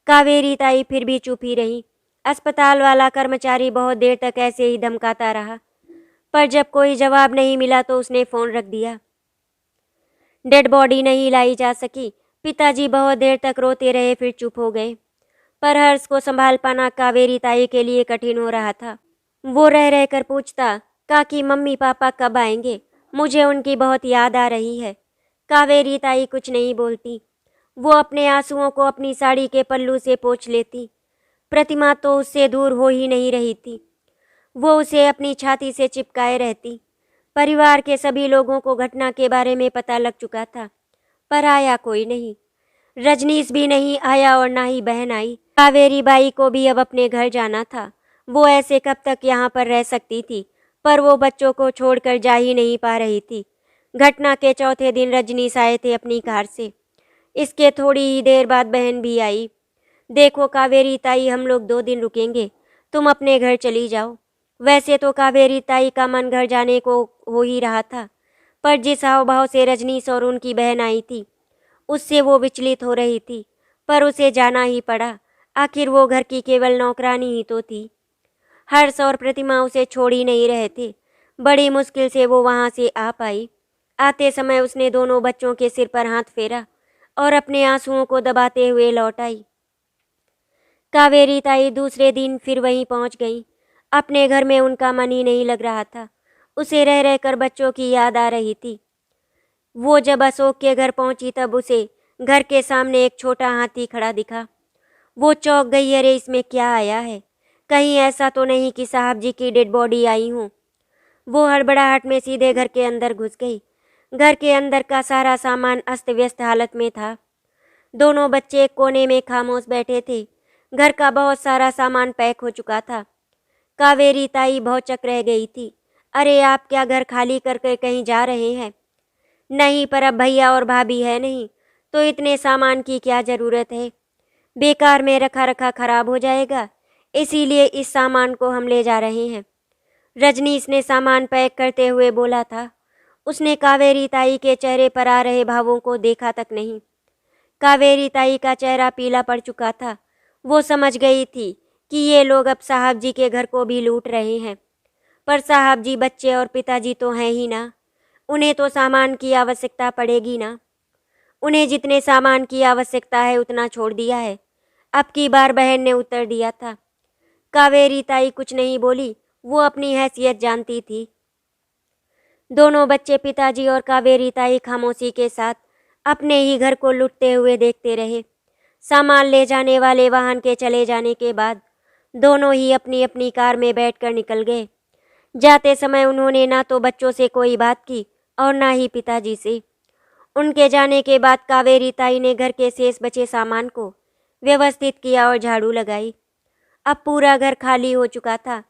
कावेरी ताई फिर भी चुप ही रही। अस्पताल वाला कर्मचारी बहुत देर तक ऐसे ही धमकाता रहा, पर जब कोई जवाब नहीं मिला तो उसने फ़ोन रख दिया। डेड बॉडी नहीं लाई जा सकी। पिताजी बहुत देर तक रोते रहे, फिर चुप हो गए। पर हर्ष को संभाल पाना कावेरी ताई के लिए कठिन हो रहा था। वो रह रह कर पूछता, काकी मम्मी पापा कब आएंगे? मुझे उनकी बहुत याद आ रही है। कावेरी ताई कुछ नहीं बोलती। वो अपने आंसुओं को अपनी साड़ी के पल्लू से पोंछ लेती। प्रतिमा तो उससे दूर हो ही नहीं रही थी। वो उसे अपनी छाती से चिपकाए रहती। परिवार के सभी लोगों को घटना के बारे में पता लग चुका था, पर आया कोई नहीं। रजनीश भी नहीं आया और ना ही बहन आई। कावेरी बाई को भी अब अपने घर जाना था। वो ऐसे कब तक यहाँ पर रह सकती थी, पर वो बच्चों को छोड़कर जा ही नहीं पा रही थी। घटना के चौथे दिन रजनीश आए थे अपनी कार से। इसके थोड़ी ही देर बाद बहन भी आई। देखो कावेरी ताई, हम लोग 2 दिन रुकेंगे, तुम अपने घर चली जाओ। वैसे तो कावेरी ताई का मन घर जाने को हो ही रहा था, पर जिस हाव भाव से रजनीश और उनकी बहन आई थी उससे वो विचलित हो रही थी। पर उसे जाना ही पड़ा, आखिर वो घर की केवल नौकरानी ही तो थी। हर्ष और प्रतिमा उसे छोड़ ही नहीं रहे थे। बड़ी मुश्किल से वो वहाँ से आ पाई। आते समय उसने दोनों बच्चों के सिर पर हाथ फेरा और अपने आंसुओं को दबाते हुए लौट आई। कावेरी ताई दूसरे दिन फिर वहीं पहुंच गई। अपने घर में उनका मन ही नहीं लग रहा था। उसे रह रहकर बच्चों की याद आ रही थी। वो जब अशोक के घर पहुंची तब उसे घर के सामने एक छोटा हाथी खड़ा दिखा। वो चौंक गई। अरे, इसमें क्या आया है? कहीं ऐसा तो नहीं कि साहब जी की डेड बॉडी आई हूँ? वो हड़बड़ाहट में सीधे घर के अंदर घुस गई। घर के अंदर का सारा सामान अस्त व्यस्त हालत में था। दोनों बच्चे एक कोने में खामोश बैठे थे। घर का बहुत सारा सामान पैक हो चुका था। कावेरी ताई भौचक रह गई थी। अरे, आप क्या घर खाली करके कहीं जा रहे हैं? नहीं, पर अब भैया और भाभी है नहीं, तो इतने सामान की क्या ज़रूरत है? बेकार में रखा रखा खराब हो जाएगा, इसीलिए इस सामान को हम ले जा रहे हैं। रजनीश ने सामान पैक करते हुए बोला था। उसने कावेरी ताई के चेहरे पर आ रहे भावों को देखा तक नहीं। कावेरी ताई का चेहरा पीला पड़ चुका था। वो समझ गई थी कि ये लोग अब साहब जी के घर को भी लूट रहे हैं। पर साहब जी बच्चे और पिताजी तो हैं ही ना, उन्हें तो सामान की आवश्यकता पड़ेगी ना। उन्हें जितने सामान की आवश्यकता है उतना छोड़ दिया है। अब की बार बहन ने उत्तर दिया था। कावेरी ताई कुछ नहीं बोली। वो अपनी हैसियत जानती थी। दोनों बच्चे पिताजी और कावेरी ताई खामोशी के साथ अपने ही घर को लूटते हुए देखते रहे। सामान ले जाने वाले वाहन के चले जाने के बाद दोनों ही अपनी अपनी कार में बैठकर निकल गए। जाते समय उन्होंने ना तो बच्चों से कोई बात की और ना ही पिताजी से। उनके जाने के बाद कावेरी ताई ने घर के शेष बचे सामान को व्यवस्थित किया और झाड़ू लगाई। अब पूरा घर खाली हो चुका था।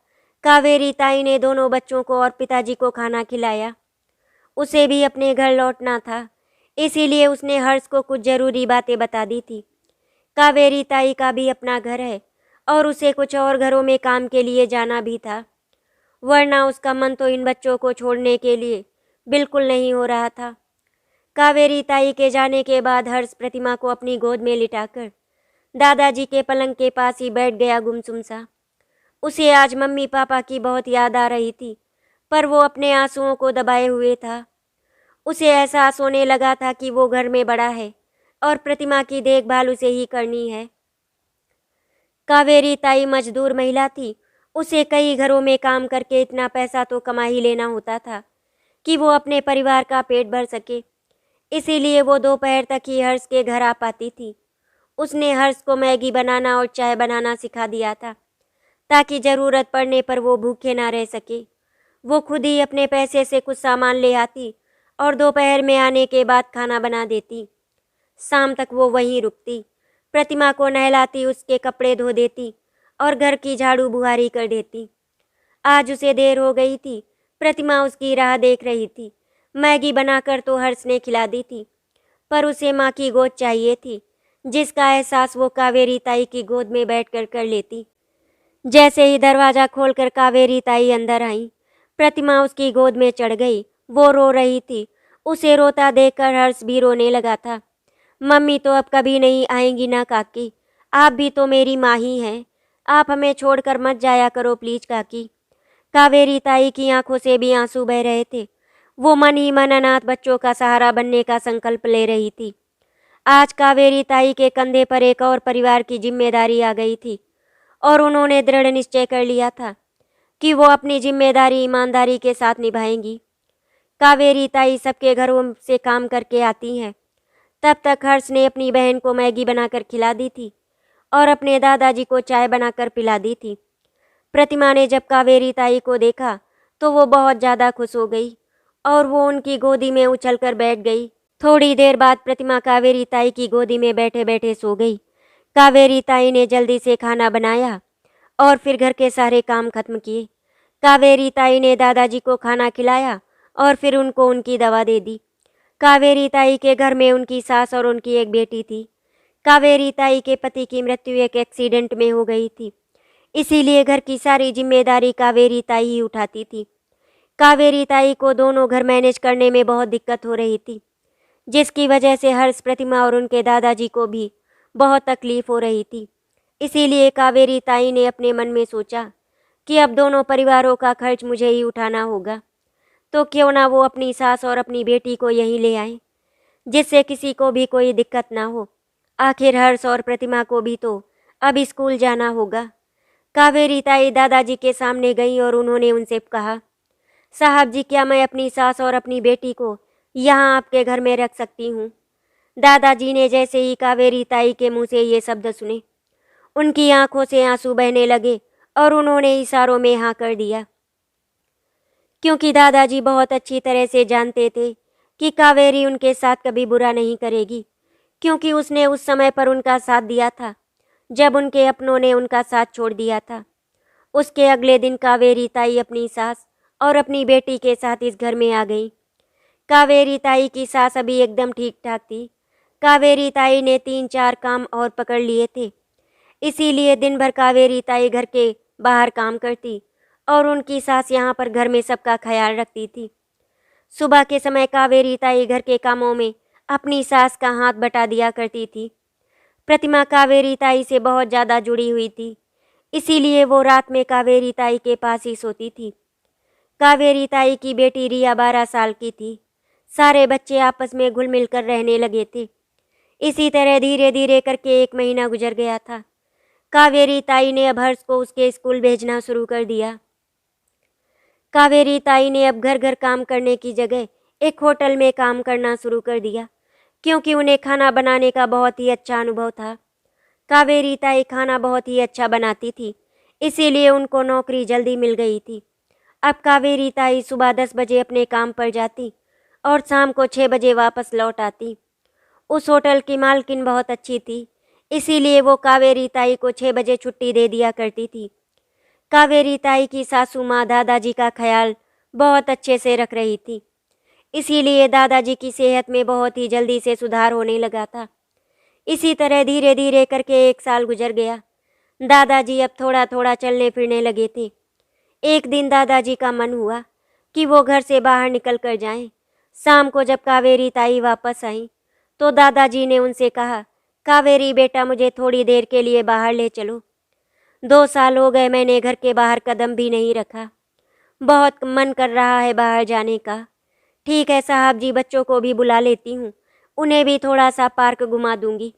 कावेरी ताई ने दोनों बच्चों को और पिताजी को खाना खिलाया। उसे भी अपने घर लौटना था, इसीलिए उसने हर्ष को कुछ ज़रूरी बातें बता दी थी। कावेरी ताई का भी अपना घर है और उसे कुछ और घरों में काम के लिए जाना भी था। वरना उसका मन तो इन बच्चों को छोड़ने के लिए बिल्कुल नहीं हो रहा था। कावेरी ताई के जाने के बाद हर्ष प्रतिमा को अपनी गोद में लिटाकर दादाजी के पलंग के पास ही बैठ गया गुमसुम सा। उसे आज मम्मी पापा की बहुत याद आ रही थी, पर वो अपने आंसुओं को दबाए हुए था। उसे एहसास होने लगा था कि वो घर में बड़ा है और प्रतिमा की देखभाल उसे ही करनी है। कावेरी ताई मजदूर महिला थी। उसे कई घरों में काम करके इतना पैसा तो कमा ही लेना होता था कि वो अपने परिवार का पेट भर सके। इसीलिए वो दोपहर तक ही हर्ष के घर आ पाती थी। उसने हर्ष को मैगी बनाना और चाय बनाना सिखा दिया था ताकि ज़रूरत पड़ने पर वो भूखे ना रह सके। वो खुद ही अपने पैसे से कुछ सामान ले आती और दोपहर में आने के बाद खाना बना देती। शाम तक वो वहीं रुकती, प्रतिमा को नहलाती, उसके कपड़े धो देती और घर की झाड़ू बुहारी कर देती। आज उसे देर हो गई थी। प्रतिमा उसकी राह देख रही थी। मैगी बनाकर तो हर्ष ने खिला दी थी, पर उसे माँ की गोद चाहिए थी, जिसका एहसास वो कावेरी ताई की गोद में बैठकर कर लेती। जैसे ही दरवाज़ा खोलकर कावेरी ताई अंदर आई, प्रतिमा उसकी गोद में चढ़ गई। वो रो रही थी। उसे रोता देखकर हर्ष भी रोने लगा था। मम्मी तो अब कभी नहीं आएंगी ना काकी, आप भी तो मेरी माँ ही हैं। आप हमें छोड़कर मत जाया करो प्लीज काकी। कावेरी ताई की आंखों से भी आंसू बह रहे थे। वो मन ही मन अनाथ बच्चों का सहारा बनने का संकल्प ले रही थी। आज कावेरी ताई के कंधे पर एक और परिवार की जिम्मेदारी आ गई थी और उन्होंने दृढ़ निश्चय कर लिया था कि वो अपनी जिम्मेदारी ईमानदारी के साथ निभाएंगी। कावेरी ताई सबके घरों से काम करके आती हैं। तब तक हर्ष ने अपनी बहन को मैगी बनाकर खिला दी थी और अपने दादाजी को चाय बनाकर पिला दी थी। प्रतिमा ने जब कावेरी ताई को देखा तो वो बहुत ज़्यादा खुश हो गई और वो उनकी गोदी में उछलकर बैठ गई। थोड़ी देर बाद प्रतिमा कावेरी ताई की गोदी में बैठे बैठे सो गई। कावेरी ताई ने जल्दी से खाना बनाया और फिर घर के सारे काम खत्म किए। कावेरी ताई ने दादाजी को खाना खिलाया और फिर उनको उनकी दवा दे दी। कावेरी ताई के घर में उनकी सास और उनकी एक बेटी थी। कावेरी ताई के पति की मृत्यु एक एक्सीडेंट में हो गई थी, इसीलिए घर की सारी जिम्मेदारी कावेरी ताई ही उठाती थी। कावेरी ताई को दोनों घर मैनेज करने में बहुत दिक्कत हो रही थी, जिसकी वजह से हर्ष, प्रतिमा और उनके दादाजी को भी बहुत तकलीफ हो रही थी। इसीलिए कावेरी ताई ने अपने मन में सोचा कि अब दोनों परिवारों का खर्च मुझे ही उठाना होगा, तो क्यों ना वो अपनी सास और अपनी बेटी को यहीं ले आए, जिससे किसी को भी कोई दिक्कत ना हो। आखिर हर्ष और प्रतिमा को भी तो अब स्कूल जाना होगा। कावेरी ताई दादाजी के सामने गई और उन्होंने उनसे कहा, साहब जी, क्या मैं अपनी सास और अपनी बेटी को यहाँ आपके घर में रख सकती हूँ? दादाजी ने जैसे ही कावेरी ताई के मुंह से ये शब्द सुने, उनकी आंखों से आंसू बहने लगे और उन्होंने इशारों में हाँ कर दिया, क्योंकि दादाजी बहुत अच्छी तरह से जानते थे कि कावेरी उनके साथ कभी बुरा नहीं करेगी, क्योंकि उसने उस समय पर उनका साथ दिया था जब उनके अपनों ने उनका साथ छोड़ दिया था। उसके अगले दिन कावेरी ताई अपनी सास और अपनी बेटी के साथ इस घर में आ गई। कावेरी ताई की सास अभी एकदम ठीक ठाक थी। कावेरी ताई ने 3-4 काम और पकड़ लिए थे, इसीलिए दिन भर कावेरी ताई घर के बाहर काम करती और उनकी सास यहाँ पर घर में सबका ख्याल रखती थी। सुबह के समय कावेरी ताई घर के कामों में अपनी सास का हाथ बटा दिया करती थी। प्रतिमा कावेरी ताई से बहुत ज़्यादा जुड़ी हुई थी, इसीलिए वो रात में कावेरी ताई के पास ही सोती थी। कावेरी ताई की बेटी रिया 12 साल की थी। सारे बच्चे आपस में घुल मिल कर रहने लगे थे। इसी तरह धीरे धीरे करके 1 महीना गुजर गया था। कावेरी ताई ने अब हर्ष को उसके स्कूल भेजना शुरू कर दिया। कावेरी ताई ने अब घर घर काम करने की जगह एक होटल में काम करना शुरू कर दिया, क्योंकि उन्हें खाना बनाने का बहुत ही अच्छा अनुभव था। कावेरी ताई खाना बहुत ही अच्छा बनाती थी, इसीलिए उनको नौकरी जल्दी मिल गई थी। अब कावेरी ताई सुबह 10 बजे अपने काम पर जाती और शाम को 6 बजे वापस लौट आती। उस होटल की मालकिन बहुत अच्छी थी, इसीलिए वो कावेरी ताई को 6 बजे छुट्टी दे दिया करती थी। कावेरी ताई की सासू माँ दादाजी का ख्याल बहुत अच्छे से रख रही थी, इसीलिए दादाजी की सेहत में बहुत ही जल्दी से सुधार होने लगा था। इसी तरह धीरे धीरे करके 1 साल गुजर गया। दादाजी अब थोड़ा थोड़ा चलने फिरने लगे थे। एक दिन दादाजी का मन हुआ कि वो घर से बाहर निकल कर जाएं। शाम को जब कावेरी ताई वापस आई तो दादाजी ने उनसे कहा, कावेरी बेटा, मुझे थोड़ी देर के लिए बाहर ले चलो। 2 साल हो गए मैंने घर के बाहर कदम भी नहीं रखा। बहुत मन कर रहा है बाहर जाने का। ठीक है साहब जी, बच्चों को भी बुला लेती हूँ, उन्हें भी थोड़ा सा पार्क घुमा दूंगी।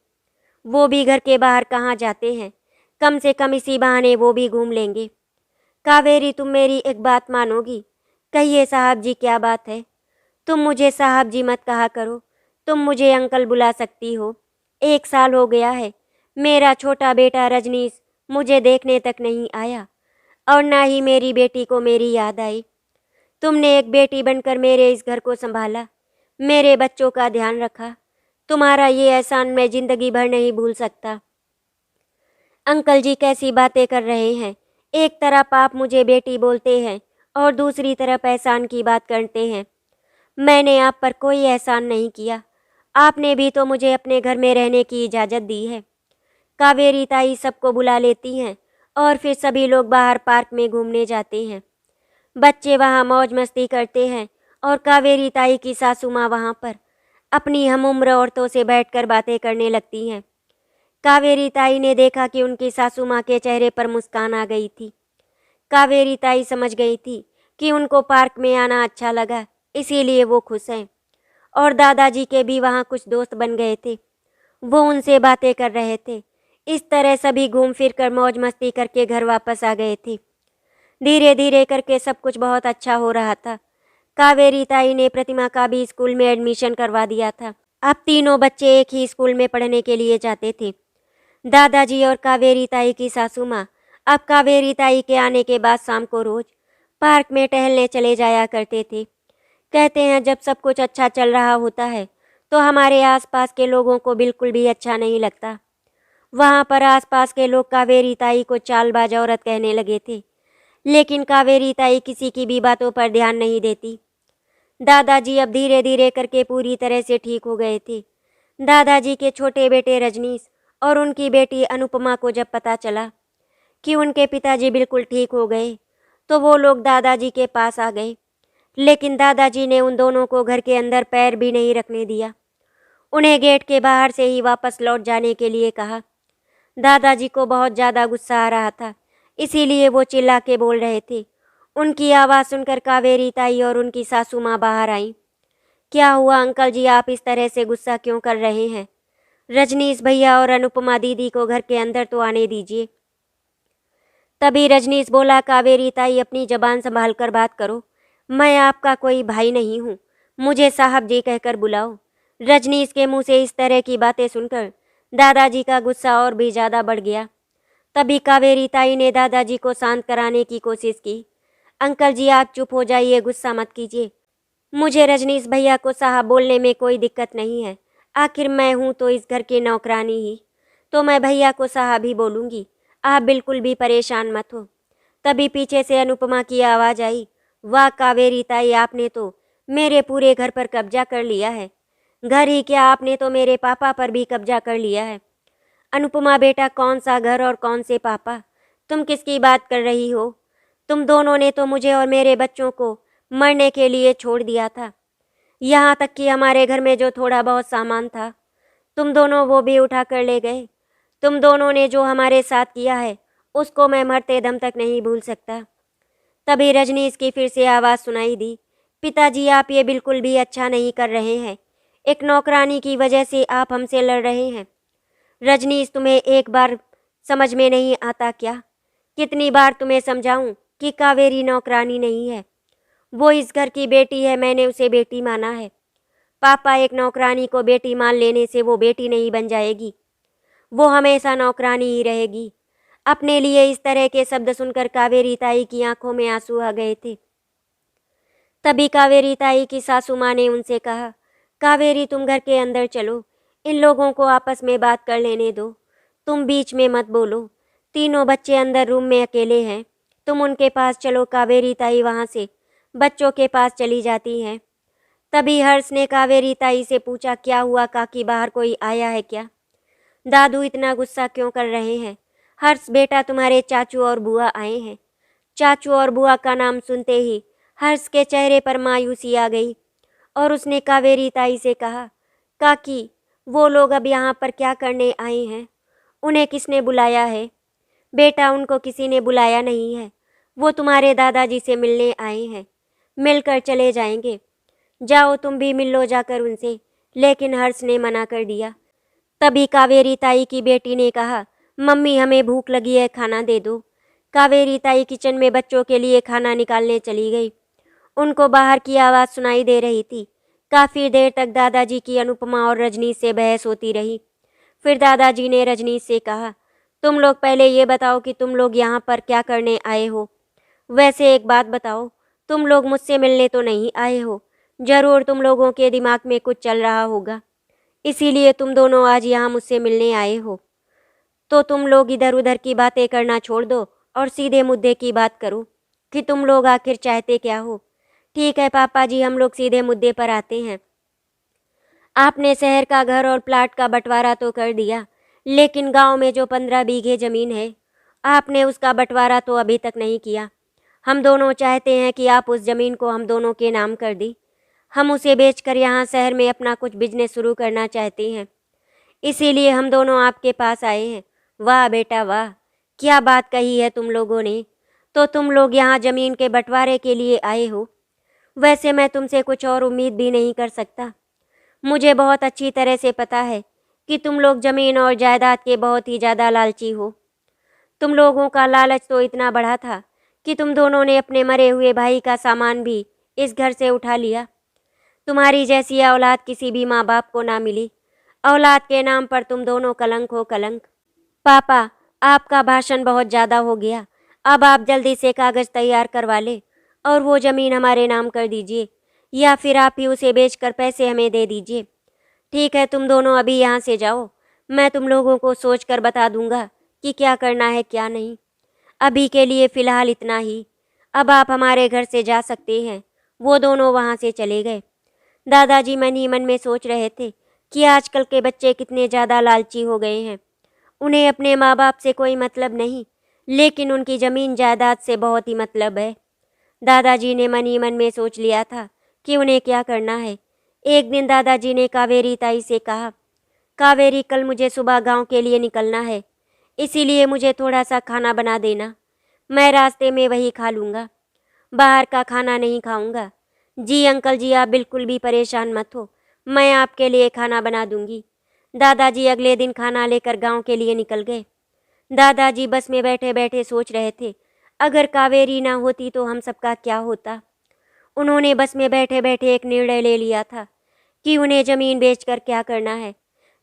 वो भी घर के बाहर कहाँ जाते हैं, कम से कम इसी बहाने वो भी घूम लेंगे। कावेरी, तुम मेरी एक बात मानोगी? कहिए साहब जी, क्या बात है? तुम मुझे साहब जी मत कहा करो, तुम मुझे अंकल बुला सकती हो। 1 साल हो गया है, मेरा छोटा बेटा रजनीश मुझे देखने तक नहीं आया और ना ही मेरी बेटी को मेरी याद आई। तुमने एक बेटी बनकर मेरे इस घर को संभाला, मेरे बच्चों का ध्यान रखा। तुम्हारा ये एहसान मैं जिंदगी भर नहीं भूल सकता। अंकल जी कैसी बातें कर रहे हैं? एक तरफ आप मुझे बेटी बोलते हैं और दूसरी तरफ एहसान की बात करते हैं। मैंने आप पर कोई एहसान नहीं किया, आपने भी तो मुझे अपने घर में रहने की इजाज़त दी है। कावेरी ताई सबको बुला लेती हैं और फिर सभी लोग बाहर पार्क में घूमने जाते हैं। बच्चे वहाँ मौज मस्ती करते हैं और कावेरी ताई की सासू माँ वहाँ पर अपनी हमउम्र औरतों से बैठकर बातें करने लगती हैं। कावेरी ताई ने देखा कि उनकी सासू माँ के चेहरे पर मुस्कान आ गई थी। कावेरी ताई समझ गई थी कि उनको पार्क में आना अच्छा लगा, इसीलिए वो खुश हैं। और दादाजी के भी वहाँ कुछ दोस्त बन गए थे, वो उनसे बातें कर रहे थे। इस तरह सभी घूम फिर कर मौज मस्ती करके घर वापस आ गए थे। धीरे धीरे करके सब कुछ बहुत अच्छा हो रहा था। कावेरी ताई ने प्रतिमा का भी स्कूल में एडमिशन करवा दिया था। अब तीनों बच्चे एक ही स्कूल में पढ़ने के लिए जाते थे। दादाजी और कावेरी ताई की सासू माँ अब कावेरी ताई के आने के बाद शाम को रोज पार्क में टहलने चले जाया करते थे। कहते हैं जब सब कुछ अच्छा चल रहा होता है तो हमारे आसपास के लोगों को बिल्कुल भी अच्छा नहीं लगता। वहाँ पर आसपास के लोग कावेरी ताई को चालबाज औरत कहने लगे थे, लेकिन कावेरी ताई किसी की भी बातों पर ध्यान नहीं देती। दादाजी अब धीरे धीरे करके पूरी तरह से ठीक हो गए थे। दादाजी के छोटे बेटे रजनीश और उनकी बेटी अनुपमा को जब पता चला कि उनके पिताजी बिल्कुल ठीक हो गए तो वो लोग दादाजी के पास आ गए, लेकिन दादाजी ने उन दोनों को घर के अंदर पैर भी नहीं रखने दिया। उन्हें गेट के बाहर से ही वापस लौट जाने के लिए कहा। दादाजी को बहुत ज़्यादा गुस्सा आ रहा था, इसीलिए वो चिल्ला के बोल रहे थे। उनकी आवाज़ सुनकर कावेरी ताई और उनकी सासू माँ बाहर आईं। क्या हुआ अंकल जी, आप इस तरह से गुस्सा क्यों कर रहे हैं? रजनीश भैया और अनुपमा दीदी को घर के अंदर तो आने दीजिए। तभी रजनीश बोला, कावेरी ताई अपनी जबान संभाल कर बात करो, मैं आपका कोई भाई नहीं हूँ, मुझे साहब जी कहकर बुलाओ। रजनीश के मुंह से इस तरह की बातें सुनकर दादाजी का गुस्सा और भी ज़्यादा बढ़ गया। तभी कावेरी ताई ने दादाजी को शांत कराने की कोशिश की। अंकल जी आप चुप हो जाइए, गुस्सा मत कीजिए। मुझे रजनीश भैया को साहब बोलने में कोई दिक्कत नहीं है, आखिर मैं हूँ तो इस घर की नौकरानी ही, तो मैं भैया को साहब ही बोलूँगी। आप बिल्कुल भी परेशान मत हो। तभी पीछे से अनुपमा की आवाज़ आई, वाह कावेरी ताई, आपने तो मेरे पूरे घर पर कब्जा कर लिया है। घर ही क्या, आपने तो मेरे पापा पर भी कब्जा कर लिया है। अनुपमा बेटा, कौन सा घर और कौन से पापा, तुम किसकी बात कर रही हो? तुम दोनों ने तो मुझे और मेरे बच्चों को मरने के लिए छोड़ दिया था। यहाँ तक कि हमारे घर में जो थोड़ा बहुत सामान था तुम दोनों वो भी उठा कर ले गए। तुम दोनों ने जो हमारे साथ किया है उसको मैं मरते दम तक नहीं भूल सकता। तभी रजनीश की फिर से आवाज़ सुनाई दी, पिताजी आप ये बिल्कुल भी अच्छा नहीं कर रहे हैं। एक नौकरानी की वजह से आप हमसे लड़ रहे हैं। रजनीश, तुम्हें एक बार समझ में नहीं आता क्या? कितनी बार तुम्हें समझाऊं कि कावेरी नौकरानी नहीं है, वो इस घर की बेटी है, मैंने उसे बेटी माना है। पापा, एक नौकरानी को बेटी मान लेने से वो बेटी नहीं बन जाएगी, वो हमेशा नौकरानी ही रहेगी। अपने लिए इस तरह के शब्द सुनकर कावेरी ताई की आंखों में आंसू आ गए थे। तभी कावेरी ताई की सासू माँ ने उनसे कहा, कावेरी तुम घर के अंदर चलो, इन लोगों को आपस में बात कर लेने दो, तुम बीच में मत बोलो। तीनों बच्चे अंदर रूम में अकेले हैं, तुम उनके पास चलो। कावेरी ताई वहाँ से बच्चों के पास चली जाती हैं। तभी हर्ष ने कावेरी ताई से पूछा, क्या हुआ काकी, बाहर कोई आया है क्या? दादू इतना गुस्सा क्यों कर रहे हैं? हर्ष बेटा, तुम्हारे चाचू और बुआ आए हैं, चाचू और बुआ का नाम सुनते ही हर्ष के चेहरे पर मायूसी आ गई और उसने कावेरी ताई से कहा, काकी, वो लोग अब यहाँ पर क्या करने आए हैं? उन्हें किसने बुलाया है? बेटा, उनको किसी ने बुलाया नहीं है। वो तुम्हारे दादाजी से मिलने आए हैं। मिलकर चले जाएंगे। जाओ, तुम भी मिल लो जाकर उनसे। लेकिन हर्ष ने मना कर दिया। तभी कावेरी ताई की बेटी ने कहा, मम्मी, हमें भूख लगी है, खाना दे दो। कावेरी ताई किचन में बच्चों के लिए खाना निकालने चली गई। उनको बाहर की आवाज़ सुनाई दे रही थी। काफ़ी देर तक दादाजी की अनुपमा और रजनीश से बहस होती रही। फिर दादाजी ने रजनीश से कहा, तुम लोग पहले ये बताओ कि तुम लोग यहाँ पर क्या करने आए हो? वैसे एक बात बताओ, तुम लोग मुझसे मिलने तो नहीं आए हो? ज़रूर तुम लोगों के दिमाग में कुछ चल रहा होगा, इसीलिए तुम दोनों आज यहाँ मुझसे मिलने आए हो। तो तुम लोग इधर उधर की बातें करना छोड़ दो और सीधे मुद्दे की बात करो कि तुम लोग आखिर चाहते क्या हो। ठीक है पापा जी, हम लोग सीधे मुद्दे पर आते हैं। आपने शहर का घर और प्लाट का बंटवारा तो कर दिया, लेकिन गांव में जो 15 बीघे ज़मीन है, आपने उसका बंटवारा तो अभी तक नहीं किया। हम दोनों चाहते हैं कि आप उस ज़मीन को हम दोनों के नाम कर दी। हम उसे बेचकर यहाँ शहर में अपना कुछ बिजनेस शुरू करना चाहते हैं, इसीलिए हम दोनों आपके पास आए हैं। वाह बेटा वाह, क्या बात कही है तुम लोगों ने। तो तुम लोग यहाँ ज़मीन के बंटवारे के लिए आए हो? वैसे मैं तुमसे कुछ और उम्मीद भी नहीं कर सकता। मुझे बहुत अच्छी तरह से पता है कि तुम लोग ज़मीन और जायदाद के बहुत ही ज़्यादा लालची हो। तुम लोगों का लालच तो इतना बढ़ा था कि तुम दोनों ने अपने मरे हुए भाई का सामान भी इस घर से उठा लिया। तुम्हारी जैसी औलाद किसी भी माँ बाप को ना मिली। औलाद के नाम पर तुम दोनों कलंक हो, कलंक। पापा, आपका भाषण बहुत ज़्यादा हो गया। अब आप जल्दी से कागज़ तैयार करवा ले और वो ज़मीन हमारे नाम कर दीजिए, या फिर आप ही उसे बेचकर पैसे हमें दे दीजिए। ठीक है, तुम दोनों अभी यहाँ से जाओ। मैं तुम लोगों को सोच कर बता दूंगा कि क्या करना है क्या नहीं। अभी के लिए फ़िलहाल इतना ही। अब आप हमारे घर से जा सकते हैं। वो दोनों वहाँ से चले गए। दादाजी मन ही मन में सोच रहे थे कि आजकल के बच्चे कितने ज़्यादा लालची हो गए हैं। उन्हें अपने माँ बाप से कोई मतलब नहीं, लेकिन उनकी ज़मीन जायदाद से बहुत ही मतलब है। दादाजी ने मन ही मन में सोच लिया था कि उन्हें क्या करना है। एक दिन दादाजी ने कावेरी ताई से कहा, कावेरी, कल मुझे सुबह गांव के लिए निकलना है, इसीलिए मुझे थोड़ा सा खाना बना देना। मैं रास्ते में वही खा लूँगा, बाहर का खाना नहीं खाऊंगा। जी अंकल जी, आप बिल्कुल भी परेशान मत हो, मैं आपके लिए खाना बना दूंगी। दादाजी अगले दिन खाना लेकर गांव के लिए निकल गए। दादाजी बस में बैठे बैठे सोच रहे थे, अगर कावेरी ना होती तो हम सबका क्या होता। उन्होंने बस में बैठे बैठे एक निर्णय ले लिया था कि उन्हें ज़मीन बेचकर क्या करना है।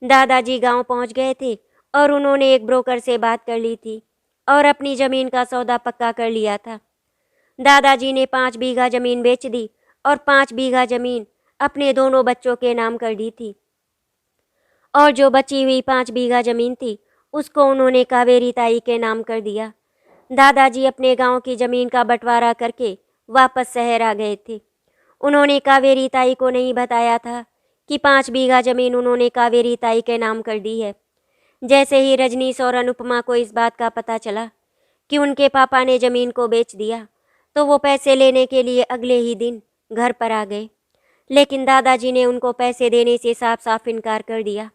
दादाजी गांव पहुंच गए थे और उन्होंने एक ब्रोकर से बात कर ली थी और अपनी ज़मीन का सौदा पक्का कर लिया था। दादाजी ने 5 बीघा ज़मीन बेच दी और 5 बीघा ज़मीन अपने दोनों बच्चों के नाम कर दी थी, और जो बची हुई 5 बीघा ज़मीन थी उसको उन्होंने कावेरी ताई के नाम कर दिया। दादाजी अपने गांव की ज़मीन का बंटवारा करके वापस शहर आ गए थे। उन्होंने कावेरी ताई को नहीं बताया था कि 5 बीघा ज़मीन उन्होंने कावेरी ताई के नाम कर दी है। जैसे ही रजनीश और अनुपमा को इस बात का पता चला कि उनके पापा ने ज़मीन को बेच दिया, तो वो पैसे लेने के लिए अगले ही दिन घर पर आ गए। लेकिन दादाजी ने उनको पैसे देने से साफ साफ इनकार कर दिया।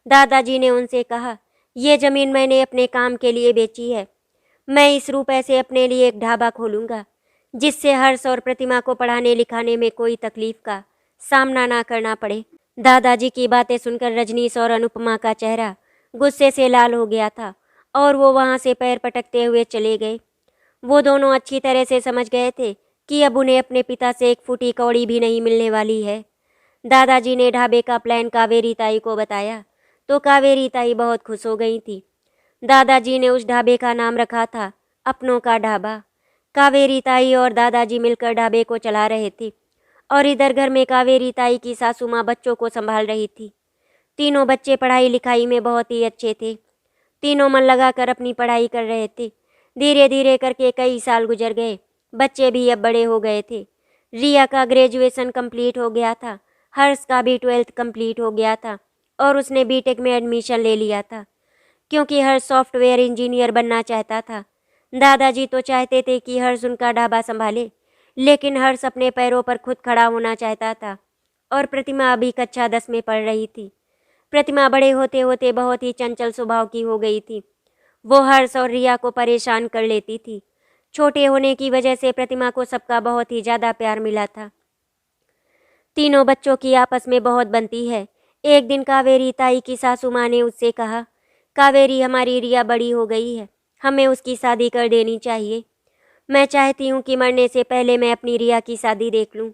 दादाजी ने उनसे कहा, ये ज़मीन मैंने अपने काम के लिए बेची है। मैं इस रुपए से अपने लिए एक ढाबा खोलूँगा, जिससे हर्ष और प्रतिमा को पढ़ाने लिखाने में कोई तकलीफ का सामना ना करना पड़े। दादाजी की बातें सुनकर रजनीश और अनुपमा का चेहरा गुस्से से लाल हो गया था और वो वहाँ से पैर पटकते हुए चले गए। वो दोनों अच्छी तरह से समझ गए थे कि अब उन्हें अपने पिता से एक फूटी कौड़ी भी नहीं मिलने वाली है। दादाजी ने ढाबे का प्लान कावेरी ताई को बताया तो कावेरी ताई बहुत खुश हो गई थी। दादाजी ने उस ढाबे का नाम रखा था अपनों का ढाबा। कावेरी ताई और दादाजी मिलकर ढाबे को चला रहे थे और इधर घर में कावेरी ताई की सासू माँ बच्चों को संभाल रही थी। तीनों बच्चे पढ़ाई लिखाई में बहुत ही अच्छे थे। तीनों मन लगाकर अपनी पढ़ाई कर रहे थे। धीरे धीरे करके कई साल गुजर गए। बच्चे भी अब बड़े हो गए थे। रिया का ग्रेजुएशन कंप्लीट हो गया था, हर्ष का भी 12th कंप्लीट हो गया था और उसने बीटेक में एडमिशन ले लिया था, क्योंकि हर्ष सॉफ्टवेयर इंजीनियर बनना चाहता था। दादाजी तो चाहते थे कि हर्ष उनका ढाबा संभाले, लेकिन हर्ष अपने पैरों पर खुद खड़ा होना चाहता था और प्रतिमा अभी कक्षा 10 में पढ़ रही थी। प्रतिमा बड़े होते होते बहुत ही चंचल स्वभाव की हो गई थी। वो हर्ष और रिया को परेशान कर लेती थी। छोटे होने की वजह से प्रतिमा को सबका बहुत ही ज़्यादा प्यार मिला था। तीनों बच्चों की आपस में बहुत बनती है। एक दिन कावेरी ताई की सासू माँ ने उससे कहा, कावेरी, हमारी रिया बड़ी हो गई है, हमें उसकी शादी कर देनी चाहिए। मैं चाहती हूँ कि मरने से पहले मैं अपनी रिया की शादी देख लूँ।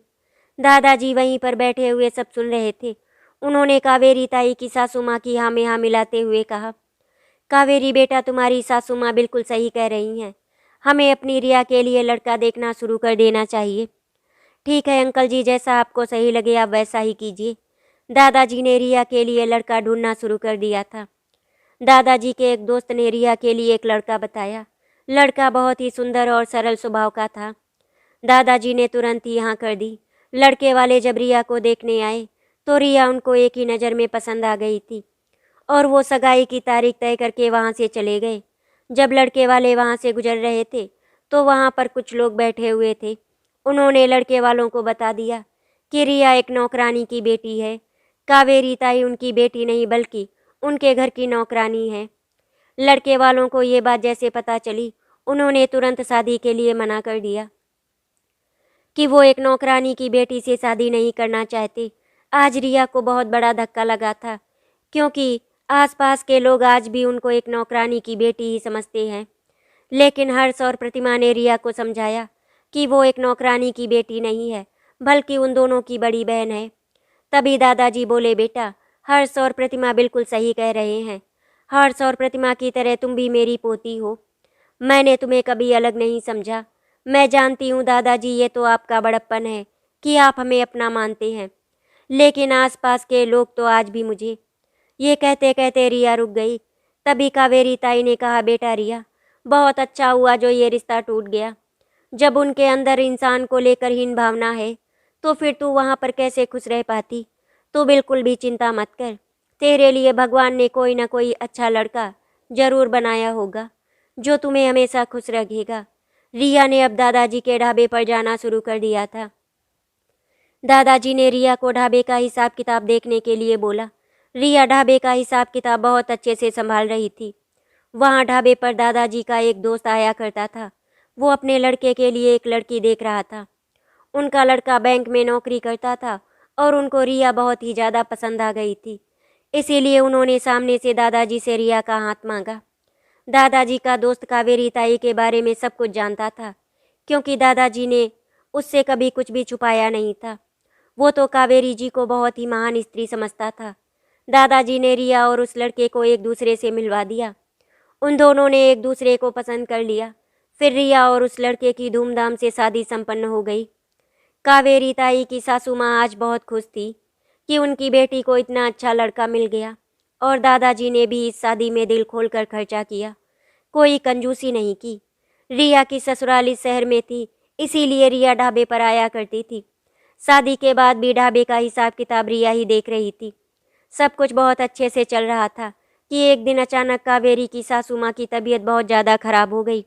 दादाजी वहीं पर बैठे हुए सब सुन रहे थे। उन्होंने कावेरी ताई की सासू माँ की हाँ में हाँ मिलाते हुए कहा, कावेरी बेटा, तुम्हारी सासू माँ बिल्कुल सही कह रही हैं। हमें अपनी रिया के लिए लड़का देखना शुरू कर देना चाहिए। ठीक है अंकल जी, जैसा आपको सही लगे आप वैसा ही कीजिए। दादाजी ने रिया के लिए लड़का ढूंढना शुरू कर दिया था। दादाजी के एक दोस्त ने रिया के लिए एक लड़का बताया। लड़का बहुत ही सुंदर और सरल स्वभाव का था। दादाजी ने तुरंत ही हाँ कर दी। लड़के वाले जब रिया को देखने आए तो रिया उनको एक ही नज़र में पसंद आ गई थी और वो सगाई की तारीख तय करके वहाँ से चले गए। जब लड़के वाले वहाँ से गुजर रहे थे तो वहाँ पर कुछ लोग बैठे हुए थे। उन्होंने लड़के वालों को बता दिया कि रिया एक नौकरानी की बेटी है। कावेरी ताई उनकी बेटी नहीं बल्कि उनके घर की नौकरानी है। लड़के वालों को ये बात जैसे पता चली, उन्होंने तुरंत शादी के लिए मना कर दिया कि वो एक नौकरानी की बेटी से शादी नहीं करना चाहते। आज रिया को बहुत बड़ा धक्का लगा था, क्योंकि आसपास के लोग आज भी उनको एक नौकरानी की बेटी ही समझते हैं। लेकिन हर्ष और प्रतिमा ने रिया को समझाया कि वो एक नौकरानी की बेटी नहीं है, बल्कि उन दोनों की बड़ी बहन है। तभी दादाजी बोले, बेटा, हर्ष और प्रतिमा बिल्कुल सही कह रहे हैं। हर्ष और प्रतिमा की तरह तुम भी मेरी पोती हो। मैंने तुम्हें कभी अलग नहीं समझा। मैं जानती हूँ दादाजी, ये तो आपका बड़प्पन है कि आप हमें अपना मानते हैं, लेकिन आसपास के लोग तो आज भी मुझे। ये कहते कहते रिया रुक गई। तभी कावेरी ताई ने कहा, बेटा रिया, बहुत अच्छा हुआ जो ये रिश्ता टूट गया। जब उनके अंदर इंसान को लेकर हीन भावना है तो फिर तू वहाँ पर कैसे खुश रह पाती। तू बिल्कुल भी चिंता मत कर, तेरे लिए भगवान ने कोई ना कोई अच्छा लड़का जरूर बनाया होगा जो तुम्हें हमेशा खुश रखेगा। रिया ने अब दादाजी के ढाबे पर जाना शुरू कर दिया था। दादाजी ने रिया को ढाबे का हिसाब किताब देखने के लिए बोला। रिया ढाबे का हिसाब किताब बहुत अच्छे से संभाल रही थी। वहाँ ढाबे पर दादाजी का एक दोस्त आया करता था। वो अपने लड़के के लिए एक लड़की देख रहा था। उनका लड़का बैंक में नौकरी करता था और उनको रिया बहुत ही ज़्यादा पसंद आ गई थी। इसीलिए उन्होंने सामने से दादाजी से रिया का हाथ मांगा। दादाजी का दोस्त कावेरी ताई के बारे में सब कुछ जानता था, क्योंकि दादाजी ने उससे कभी कुछ भी छुपाया नहीं था। वो तो कावेरी जी को बहुत ही महान स्त्री समझता था। दादाजी ने रिया और उस लड़के को एक दूसरे से मिलवा दिया। उन दोनों ने एक दूसरे को पसंद कर लिया। फिर रिया और उस लड़के की धूमधाम से शादी संपन्न हो गई। कावेरी ताई की सासू माँ आज बहुत खुश थी कि उनकी बेटी को इतना अच्छा लड़का मिल गया, और दादाजी ने भी इस शादी में दिल खोलकर खर्चा किया, कोई कंजूसी नहीं की। रिया की ससुराल इस शहर में थी, इसीलिए रिया ढाबे पर आया करती थी। शादी के बाद भी ढाबे का हिसाब किताब रिया ही देख रही थी। सब कुछ बहुत अच्छे से चल रहा था कि एक दिन अचानक कावेरी की सासू माँ की तबीयत बहुत ज़्यादा खराब हो गई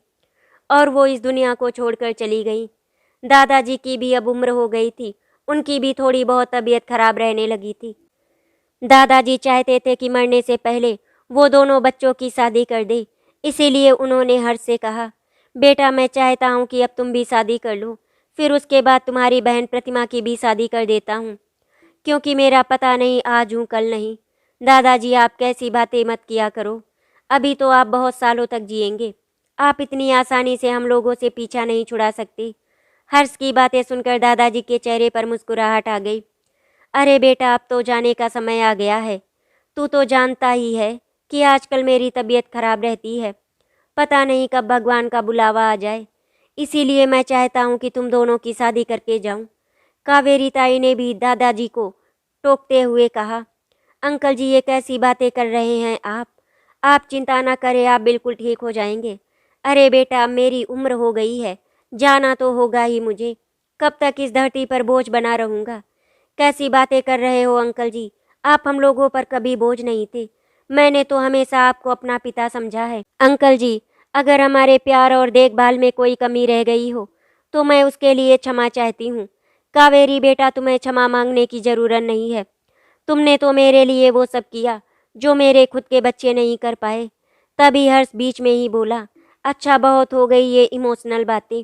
और वो इस दुनिया को छोड़कर चली गई। दादाजी की भी अब उम्र हो गई थी, उनकी भी थोड़ी बहुत तबीयत खराब रहने लगी थी। दादाजी चाहते थे कि मरने से पहले वो दोनों बच्चों की शादी कर दे। इसीलिए उन्होंने हर्ष से कहा, बेटा, मैं चाहता हूँ कि अब तुम भी शादी कर लो, फिर उसके बाद तुम्हारी बहन प्रतिमा की भी शादी कर देता हूँ, क्योंकि मेरा पता नहीं आज हूँ कल नहीं। दादाजी, आप कैसी बातें मत किया करो। अभी तो आप बहुत सालों तक जिएंगे। आप इतनी आसानी से हम लोगों से पीछा नहीं छुड़ा सकते। हर्ष की बातें सुनकर दादाजी के चेहरे पर मुस्कुराहट आ गई। अरे बेटा, अब तो जाने का समय आ गया है। तू तो जानता ही है कि आजकल मेरी तबीयत खराब रहती है। पता नहीं कब भगवान का बुलावा आ जाए। इसीलिए मैं चाहता हूँ कि तुम दोनों की शादी करके जाऊँ। कावेरी ताई ने भी दादाजी को टोकते हुए कहा, अंकल जी, ये कैसी बातें कर रहे हैं आप चिंता ना करें, आप बिल्कुल ठीक हो जाएंगे। अरे बेटा, मेरी उम्र हो गई है, जाना तो होगा ही मुझे। कब तक इस धरती पर बोझ बना रहूँगा। कैसी बातें कर रहे हो अंकल जी, आप हम लोगों पर कभी बोझ नहीं थे। मैंने तो हमेशा आपको अपना पिता समझा है। अंकल जी, अगर हमारे प्यार और देखभाल में कोई कमी रह गई हो तो मैं उसके लिए क्षमा चाहती हूँ। कावेरी बेटा, तुम्हें क्षमा मांगने की ज़रूरत नहीं है। तुमने तो मेरे लिए वो सब किया जो मेरे खुद के बच्चे नहीं कर पाए। तभी हर्ष बीच में ही बोला, अच्छा बहुत हो गई ये इमोशनल बातें।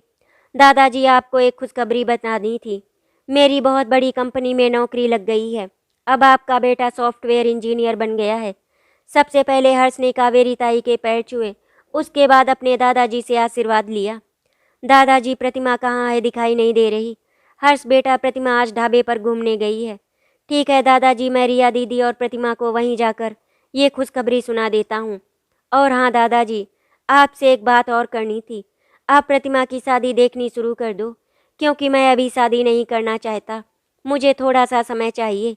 दादाजी, आपको एक खुशखबरी बतानी थी। मेरी बहुत बड़ी कंपनी में नौकरी लग गई है। अब आपका बेटा सॉफ्टवेयर इंजीनियर बन गया है। सबसे पहले हर्ष ने कावेरी ताई के पैर छुए, उसके बाद अपने दादाजी से आशीर्वाद लिया। दादाजी, प्रतिमा कहाँ है? दिखाई नहीं दे रही। हर्ष बेटा, प्रतिमा आज ढाबे पर घूमने गई है। ठीक है दादाजी, मैं रिया दीदी और प्रतिमा को वहीं जाकर ये खुशखबरी सुना देता हूँ। और हाँ दादाजी, आपसे एक बात और करनी थी। आप प्रतिमा की शादी देखनी शुरू कर दो, क्योंकि मैं अभी शादी नहीं करना चाहता। मुझे थोड़ा सा समय चाहिए।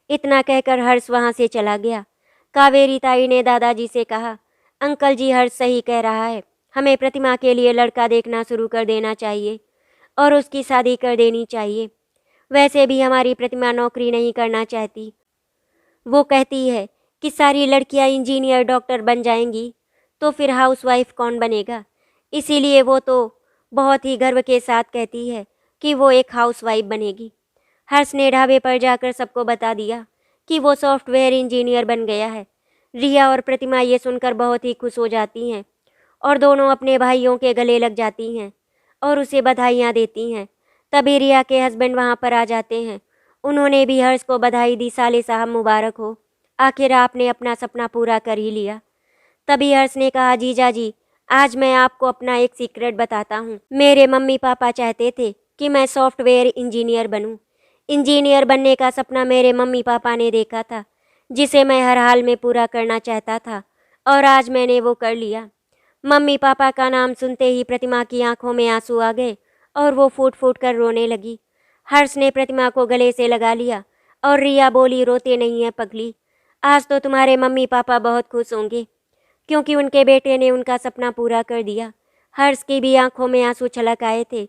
इतना कहकर हर्ष वहाँ से चला गया। कावेरी ताई ने दादाजी से कहा, अंकल जी, हर्ष सही कह रहा है। हमें प्रतिमा के लिए लड़का देखना शुरू कर देना चाहिए और उसकी शादी कर देनी चाहिए। वैसे भी हमारी प्रतिमा नौकरी नहीं करना चाहती। वो कहती है कि सारी लड़कियां इंजीनियर डॉक्टर बन जाएंगी, तो फिर हाउसवाइफ कौन बनेगा? इसीलिए वो तो बहुत ही गर्व के साथ कहती है कि वो एक हाउसवाइफ बनेगी। हर्ष ने ढाबे पर जाकर सबको बता दिया कि वो सॉफ्टवेयर इंजीनियर बन गया है। रिया और प्रतिमा ये सुनकर बहुत ही खुश हो जाती हैं और दोनों अपने भाइयों के गले लग जाती हैं और उसे बधाइयाँ देती हैं। तभी रिया के हस्बैंड वहाँ पर आ जाते हैं। उन्होंने भी हर्ष को बधाई दी। साले साहब मुबारक हो, आखिर आपने अपना सपना पूरा कर ही लिया। तभी हर्ष ने कहा, जीजा जी, आज मैं आपको अपना एक सीक्रेट बताता हूँ। मेरे मम्मी पापा चाहते थे कि मैं सॉफ्टवेयर इंजीनियर बनूँ। इंजीनियर बनने का सपना मेरे मम्मी पापा ने देखा था, जिसे मैं हर हाल में पूरा करना चाहता था, और आज मैंने वो कर लिया। मम्मी पापा का नाम सुनते ही प्रतिमा की आंखों में आंसू आ गए और वो फूट फूट कर रोने लगी। हर्ष ने प्रतिमा को गले से लगा लिया और रिया बोली, रोते नहीं है पगली, आज तो तुम्हारे मम्मी पापा बहुत खुश होंगे, क्योंकि उनके बेटे ने उनका सपना पूरा कर दिया। हर्ष की भी आंखों में आंसू छलक आए थे।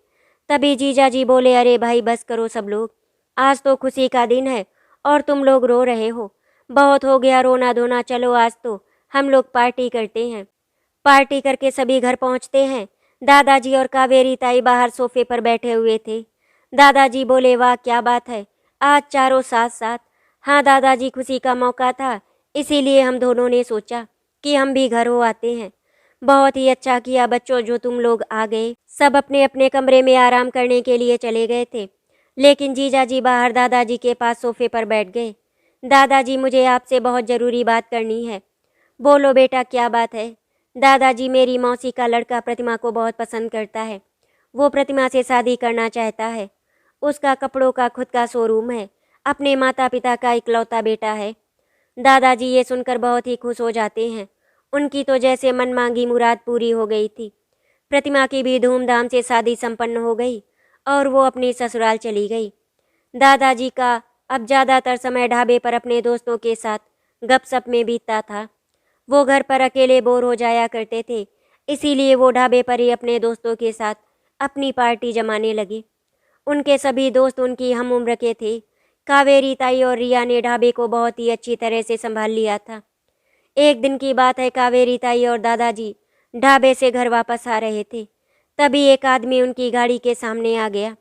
तभी जीजा जी बोले, अरे भाई बस करो सब लोग, आज तो खुशी का दिन है और तुम लोग रो रहे हो। बहुत हो गया रोना धोना, चलो आज तो हम लोग पार्टी करते हैं। पार्टी करके सभी घर पहुंचते हैं। दादाजी और कावेरी ताई बाहर सोफे पर बैठे हुए थे। दादाजी बोले, वाह क्या बात है, आज चारों साथ साथ। हाँ दादाजी, खुशी का मौका था, इसीलिए हम दोनों ने सोचा कि हम भी घर हो आते हैं। बहुत ही अच्छा किया बच्चों जो तुम लोग आ गए। सब अपने अपने कमरे में आराम करने के लिए चले गए थे, लेकिन जीजाजी बाहर दादाजी के पास सोफे पर बैठ गए। दादाजी, मुझे आपसे बहुत ज़रूरी बात करनी है। बोलो बेटा, क्या बात है? दादाजी, मेरी मौसी का लड़का प्रतिमा को बहुत पसंद करता है। वो प्रतिमा से शादी करना चाहता है। उसका कपड़ों का खुद का शोरूम है, अपने माता पिता का इकलौता बेटा है। दादाजी ये सुनकर बहुत ही खुश हो जाते हैं। उनकी तो जैसे मन मांगी मुराद पूरी हो गई थी। प्रतिमा की भी धूमधाम से शादी संपन्न हो गई और वो अपनी ससुराल चली गई। दादाजी का अब ज़्यादातर समय ढाबे पर अपने दोस्तों के साथ गपशप में बीतता था। वो घर पर अकेले बोर हो जाया करते थे, इसीलिए वो ढाबे पर ही अपने दोस्तों के साथ अपनी पार्टी जमाने लगे। उनके सभी दोस्त उनकी हम उम्र के थे। कावेरी ताई और रिया ने ढाबे को बहुत ही अच्छी तरह से संभाल लिया था। एक दिन की बात है, कावेरी ताई और दादाजी ढाबे से घर वापस आ रहे थे। तभी एक आदमी उनकी गाड़ी के सामने आ गया।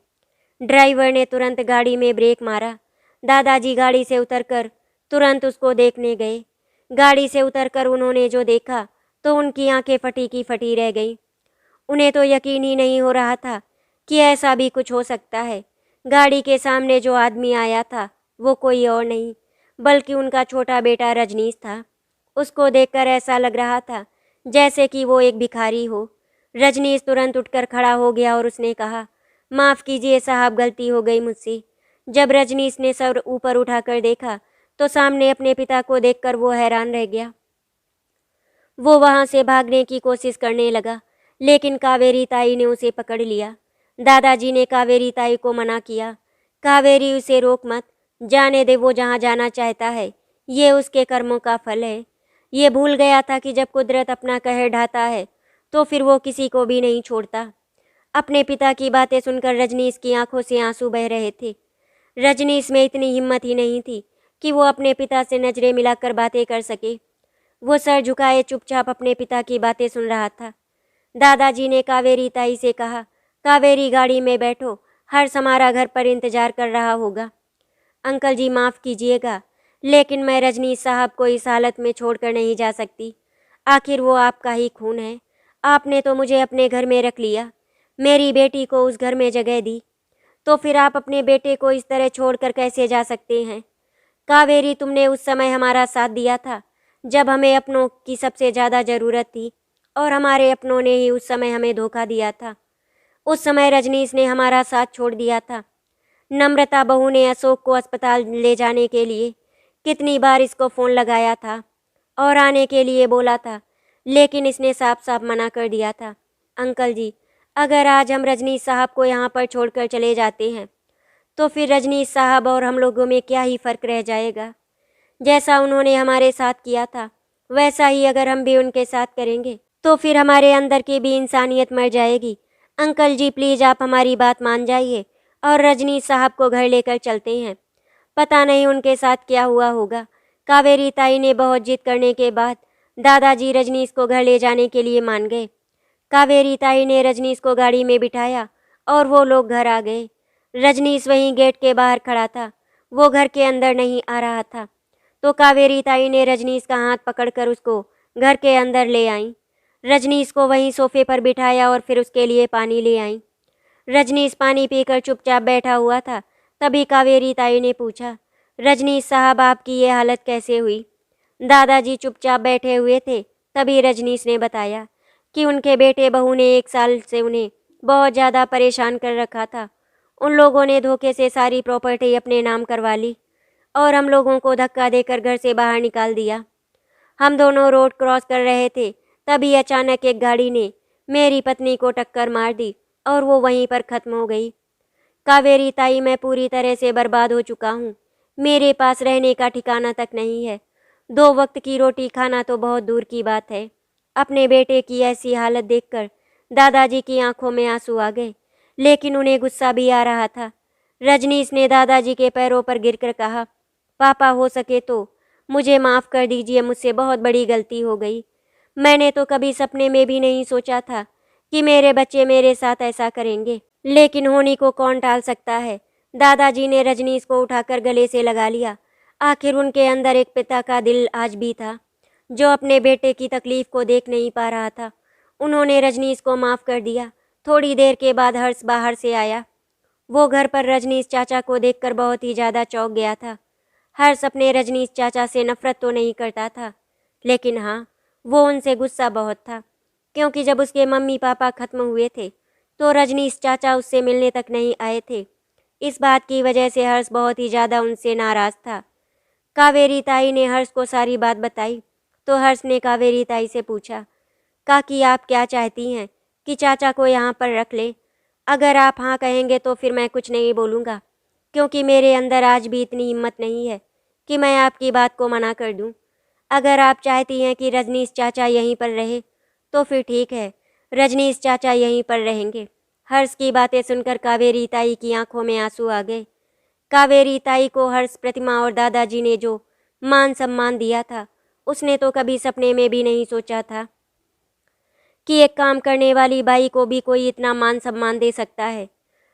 ड्राइवर ने तुरंत गाड़ी में ब्रेक मारा। दादाजी गाड़ी से उतरकर तुरंत उसको देखने गए। गाड़ी से उतरकर उन्होंने जो देखा तो उनकी आंखें फटी की फटी रह गईं। उन्हें तो यकीन ही नहीं हो रहा था कि ऐसा भी कुछ हो सकता है। गाड़ी के सामने जो आदमी आया था वो कोई और नहीं बल्कि उनका छोटा बेटा रजनीश था। उसको देखकर ऐसा लग रहा था जैसे कि वो एक भिखारी हो। रजनीश तुरंत उठकर खड़ा हो गया और उसने कहा, माफ़ कीजिए साहब, गलती हो गई मुझसे। जब रजनीश ने सर ऊपर उठाकर देखा तो सामने अपने पिता को देखकर वो हैरान रह गया। वो वहाँ से भागने की कोशिश करने लगा, लेकिन कावेरी ताई ने उसे पकड़ लिया। दादाजी ने कावेरी ताई को मना किया, कावेरी उसे रोक मत, जाने दे, वो जहाँ जाना चाहता है, ये उसके कर्मों का फल है। ये भूल गया था कि जब कुदरत अपना कहर ढाता है तो फिर वो किसी को भी नहीं छोड़ता। अपने पिता की बातें सुनकर रजनीश की आंखों से आंसू बह रहे थे। रजनीश में इतनी हिम्मत ही नहीं थी कि वो अपने पिता से नजरें मिलाकर बातें कर सके। वो सर झुकाए चुपचाप अपने पिता की बातें सुन रहा था। दादाजी ने कावेरी ताई से कहा, कावेरी गाड़ी में बैठो, हर्ष हमारा घर पर इंतजार कर रहा होगा। अंकल जी माफ़ कीजिएगा, लेकिन मैं रजनीश साहब को इस हालत में छोड़कर नहीं जा सकती। आखिर वो आपका ही खून है। आपने तो मुझे अपने घर में रख लिया, मेरी बेटी को उस घर में जगह दी, तो फिर आप अपने बेटे को इस तरह छोड़कर कैसे जा सकते हैं? कावेरी, तुमने उस समय हमारा साथ दिया था जब हमें अपनों की सबसे ज़्यादा ज़रूरत थी, और हमारे अपनों ने ही उस समय हमें धोखा दिया था। उस समय रजनीश ने हमारा साथ छोड़ दिया था। नम्रता बहू ने अशोक को अस्पताल ले जाने के लिए कितनी बार इसको फ़ोन लगाया था और आने के लिए बोला था, लेकिन इसने साफ साफ मना कर दिया था। अंकल जी, अगर आज हम रजनीश साहब को यहाँ पर छोड़कर चले जाते हैं तो फिर रजनीश साहब और हम लोगों में क्या ही फ़र्क रह जाएगा। जैसा उन्होंने हमारे साथ किया था वैसा ही अगर हम भी उनके साथ करेंगे तो फिर हमारे अंदर की भी इंसानियत मर जाएगी। अंकल जी प्लीज़ आप हमारी बात मान जाइए और रजनीश साहब को घर लेकर चलते हैं। पता नहीं उनके साथ क्या हुआ होगा। कावेरी ताई ने बहुत जिद करने के बाद दादाजी रजनीश को घर ले जाने के लिए मान गए। कावेरी ताई ने रजनीश को गाड़ी में बिठाया और वो लोग घर आ गए। रजनीश वहीं गेट के बाहर खड़ा था, वो घर के अंदर नहीं आ रहा था। तो कावेरी ताई ने रजनीश का हाथ पकड़कर उसको घर के अंदर ले आई। रजनीश को वहीं सोफे पर बिठाया और फिर उसके लिए पानी ले आई। रजनीश पानी पीकर चुपचाप बैठा हुआ था। तभी कावेरी ताई ने पूछा, रजनीश साहब आपकी ये हालत कैसे हुई? दादाजी चुपचाप बैठे हुए थे। तभी रजनीश ने बताया कि उनके बेटे बहू ने 1 साल से उन्हें बहुत ज़्यादा परेशान कर रखा था। उन लोगों ने धोखे से सारी प्रॉपर्टी अपने नाम करवा ली और हम लोगों को धक्का देकर घर से बाहर निकाल दिया। हम दोनों रोड क्रॉस कर रहे थे, तभी अचानक एक गाड़ी ने मेरी पत्नी को टक्कर मार दी और वो वहीं पर ख़त्म हो गई। कावेरी ताई, मैं पूरी तरह से बर्बाद हो चुका हूँ। मेरे पास रहने का ठिकाना तक नहीं है। 2 वक्त की रोटी खाना तो बहुत दूर की बात है। अपने बेटे की ऐसी हालत देखकर दादाजी की आंखों में आंसू आ गए, लेकिन उन्हें गुस्सा भी आ रहा था। रजनीश ने दादाजी के पैरों पर गिरकर कहा, पापा हो सके तो मुझे माफ़ कर दीजिए, मुझसे बहुत बड़ी गलती हो गई। मैंने तो कभी सपने में भी नहीं सोचा था कि मेरे बच्चे मेरे साथ ऐसा करेंगे, लेकिन होनी को कौन टाल सकता है। दादाजी ने रजनीश को उठाकर गले से लगा लिया। आखिर उनके अंदर एक पिता का दिल आज भी था जो अपने बेटे की तकलीफ को देख नहीं पा रहा था। उन्होंने रजनीश को माफ़ कर दिया। थोड़ी देर के बाद हर्ष बाहर से आया। वो घर पर रजनीश चाचा को देखकर बहुत ही ज़्यादा चौंक गया था। हर्ष अपने रजनीश चाचा से नफरत तो नहीं करता था, लेकिन हाँ, वो उनसे गुस्सा बहुत था, क्योंकि जब उसके मम्मी पापा ख़त्म हुए थे तो रजनीश चाचा उससे मिलने तक नहीं आए थे। इस बात की वजह से हर्ष बहुत ही ज़्यादा उनसे नाराज़ था। कावेरी ताई ने हर्ष को सारी बात बताई तो हर्ष ने कावेरी ताई से पूछा, काकी आप क्या चाहती हैं कि चाचा को यहाँ पर रख ले? अगर आप हाँ कहेंगे तो फिर मैं कुछ नहीं बोलूँगा, क्योंकि मेरे अंदर आज भी इतनी हिम्मत नहीं है कि मैं आपकी बात को मना कर दूँ। अगर आप चाहती हैं कि रजनीश चाचा यहीं पर रहे तो फिर ठीक है, रजनीश चाचा यहीं पर रहेंगे। हर्ष की बातें सुनकर कावेरी ताई की आंखों में आंसू आ गए। कावेरी ताई को हर्ष, प्रतिमा और दादाजी ने जो मान सम्मान दिया था, उसने तो कभी सपने में भी नहीं सोचा था कि एक काम करने वाली बाई को भी कोई इतना मान सम्मान दे सकता है।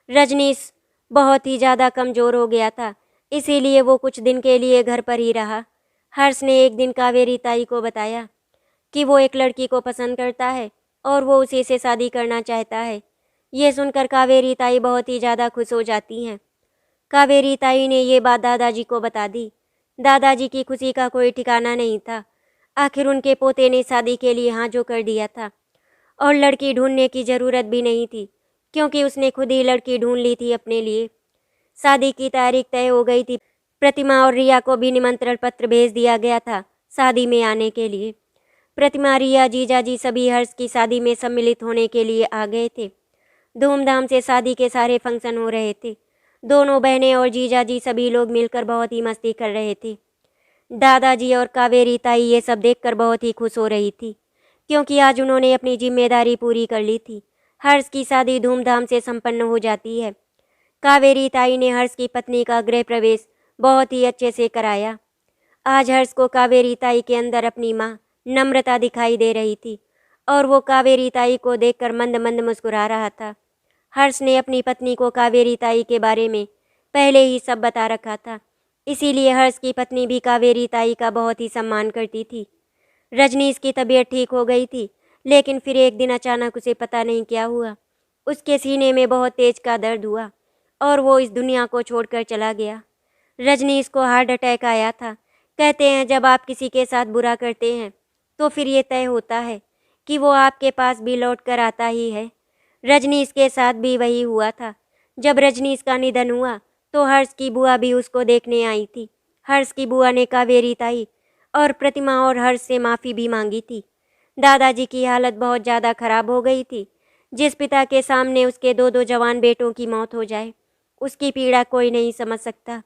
रजनीश बहुत ही ज़्यादा कमज़ोर हो गया था, इसीलिए वो कुछ दिन के लिए घर पर ही रहा। हर्ष ने एक दिन कावेरी ताई को बताया कि वो एक लड़की को पसंद करता है और वो उसी से शादी करना चाहता है। ये सुनकर कावेरी ताई बहुत ही ज़्यादा खुश हो जाती हैं। कावेरी ताई ने ये बात दादाजी को बता दी। दादाजी की खुशी का कोई ठिकाना नहीं था। आखिर उनके पोते ने शादी के लिए हाँ जो कर दिया था और लड़की ढूंढने की ज़रूरत भी नहीं थी, क्योंकि उसने खुद ही लड़की ढूंढ ली थी अपने लिए। शादी की तारीख तय हो गई थी। प्रतिमा और रिया को भी निमंत्रण पत्र भेज दिया गया था शादी में आने के लिए। प्रतिमा, रिया, जीजाजी सभी हर्ष की शादी में सम्मिलित होने के लिए आ गए थे। धूमधाम से शादी के सारे फंक्शन हो रहे थे। दोनों बहनें और जीजाजी सभी लोग मिलकर बहुत ही मस्ती कर रहे थे। दादाजी और कावेरी ताई ये सब देखकर बहुत ही खुश हो रही थी, क्योंकि आज उन्होंने अपनी जिम्मेदारी पूरी कर ली थी। हर्ष की शादी धूमधाम से संपन्न हो जाती है। कावेरी ताई ने हर्ष की पत्नी का गृह प्रवेश बहुत ही अच्छे से कराया। आज हर्ष को कावेरी ताई के अंदर अपनी माँ नम्रता दिखाई दे रही थी और वो कावेरी ताई को देखकर मंद मंद मुस्कुरा रहा था। हर्ष ने अपनी पत्नी को कावेरी ताई के बारे में पहले ही सब बता रखा था, इसीलिए हर्ष की पत्नी भी कावेरी ताई का बहुत ही सम्मान करती थी। रजनीश की तबीयत ठीक हो गई थी, लेकिन फिर एक दिन अचानक उसे पता नहीं क्या हुआ, उसके सीने में बहुत तेज का दर्द हुआ और वो इस दुनिया को छोड़कर चला गया। रजनीश को हार्ट अटैक आया था। कहते हैं जब आप किसी के साथ बुरा करते हैं तो फिर ये तय होता है कि वो आपके पास भी लौट कर आता ही है। रजनीश के साथ भी वही हुआ था। जब रजनीश का निधन हुआ तो हर्ष की बुआ भी उसको देखने आई थी। हर्ष की बुआ ने कावेरी ताई और प्रतिमा और हर्ष से माफ़ी भी मांगी थी। दादाजी की हालत बहुत ज़्यादा खराब हो गई थी। जिस पिता के सामने उसके दो दो जवान बेटों की मौत हो जाए, उसकी पीड़ा कोई नहीं समझ सकता।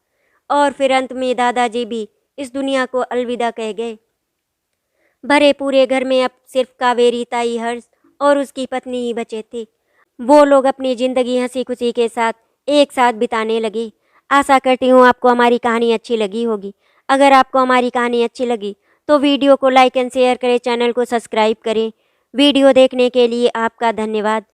और फिर अंत में दादाजी भी इस दुनिया को अलविदा कह गए। भरे पूरे घर में अब सिर्फ कावेरी ताई, हर्ष और उसकी पत्नी ही बचे थे। वो लोग अपनी ज़िंदगी हंसी खुशी के साथ एक साथ बिताने लगे। आशा करती हूँ आपको हमारी कहानी अच्छी लगी होगी। अगर आपको हमारी कहानी अच्छी लगी तो वीडियो को लाइक एंड शेयर करें, चैनल को सब्सक्राइब करें। वीडियो देखने के लिए आपका धन्यवाद।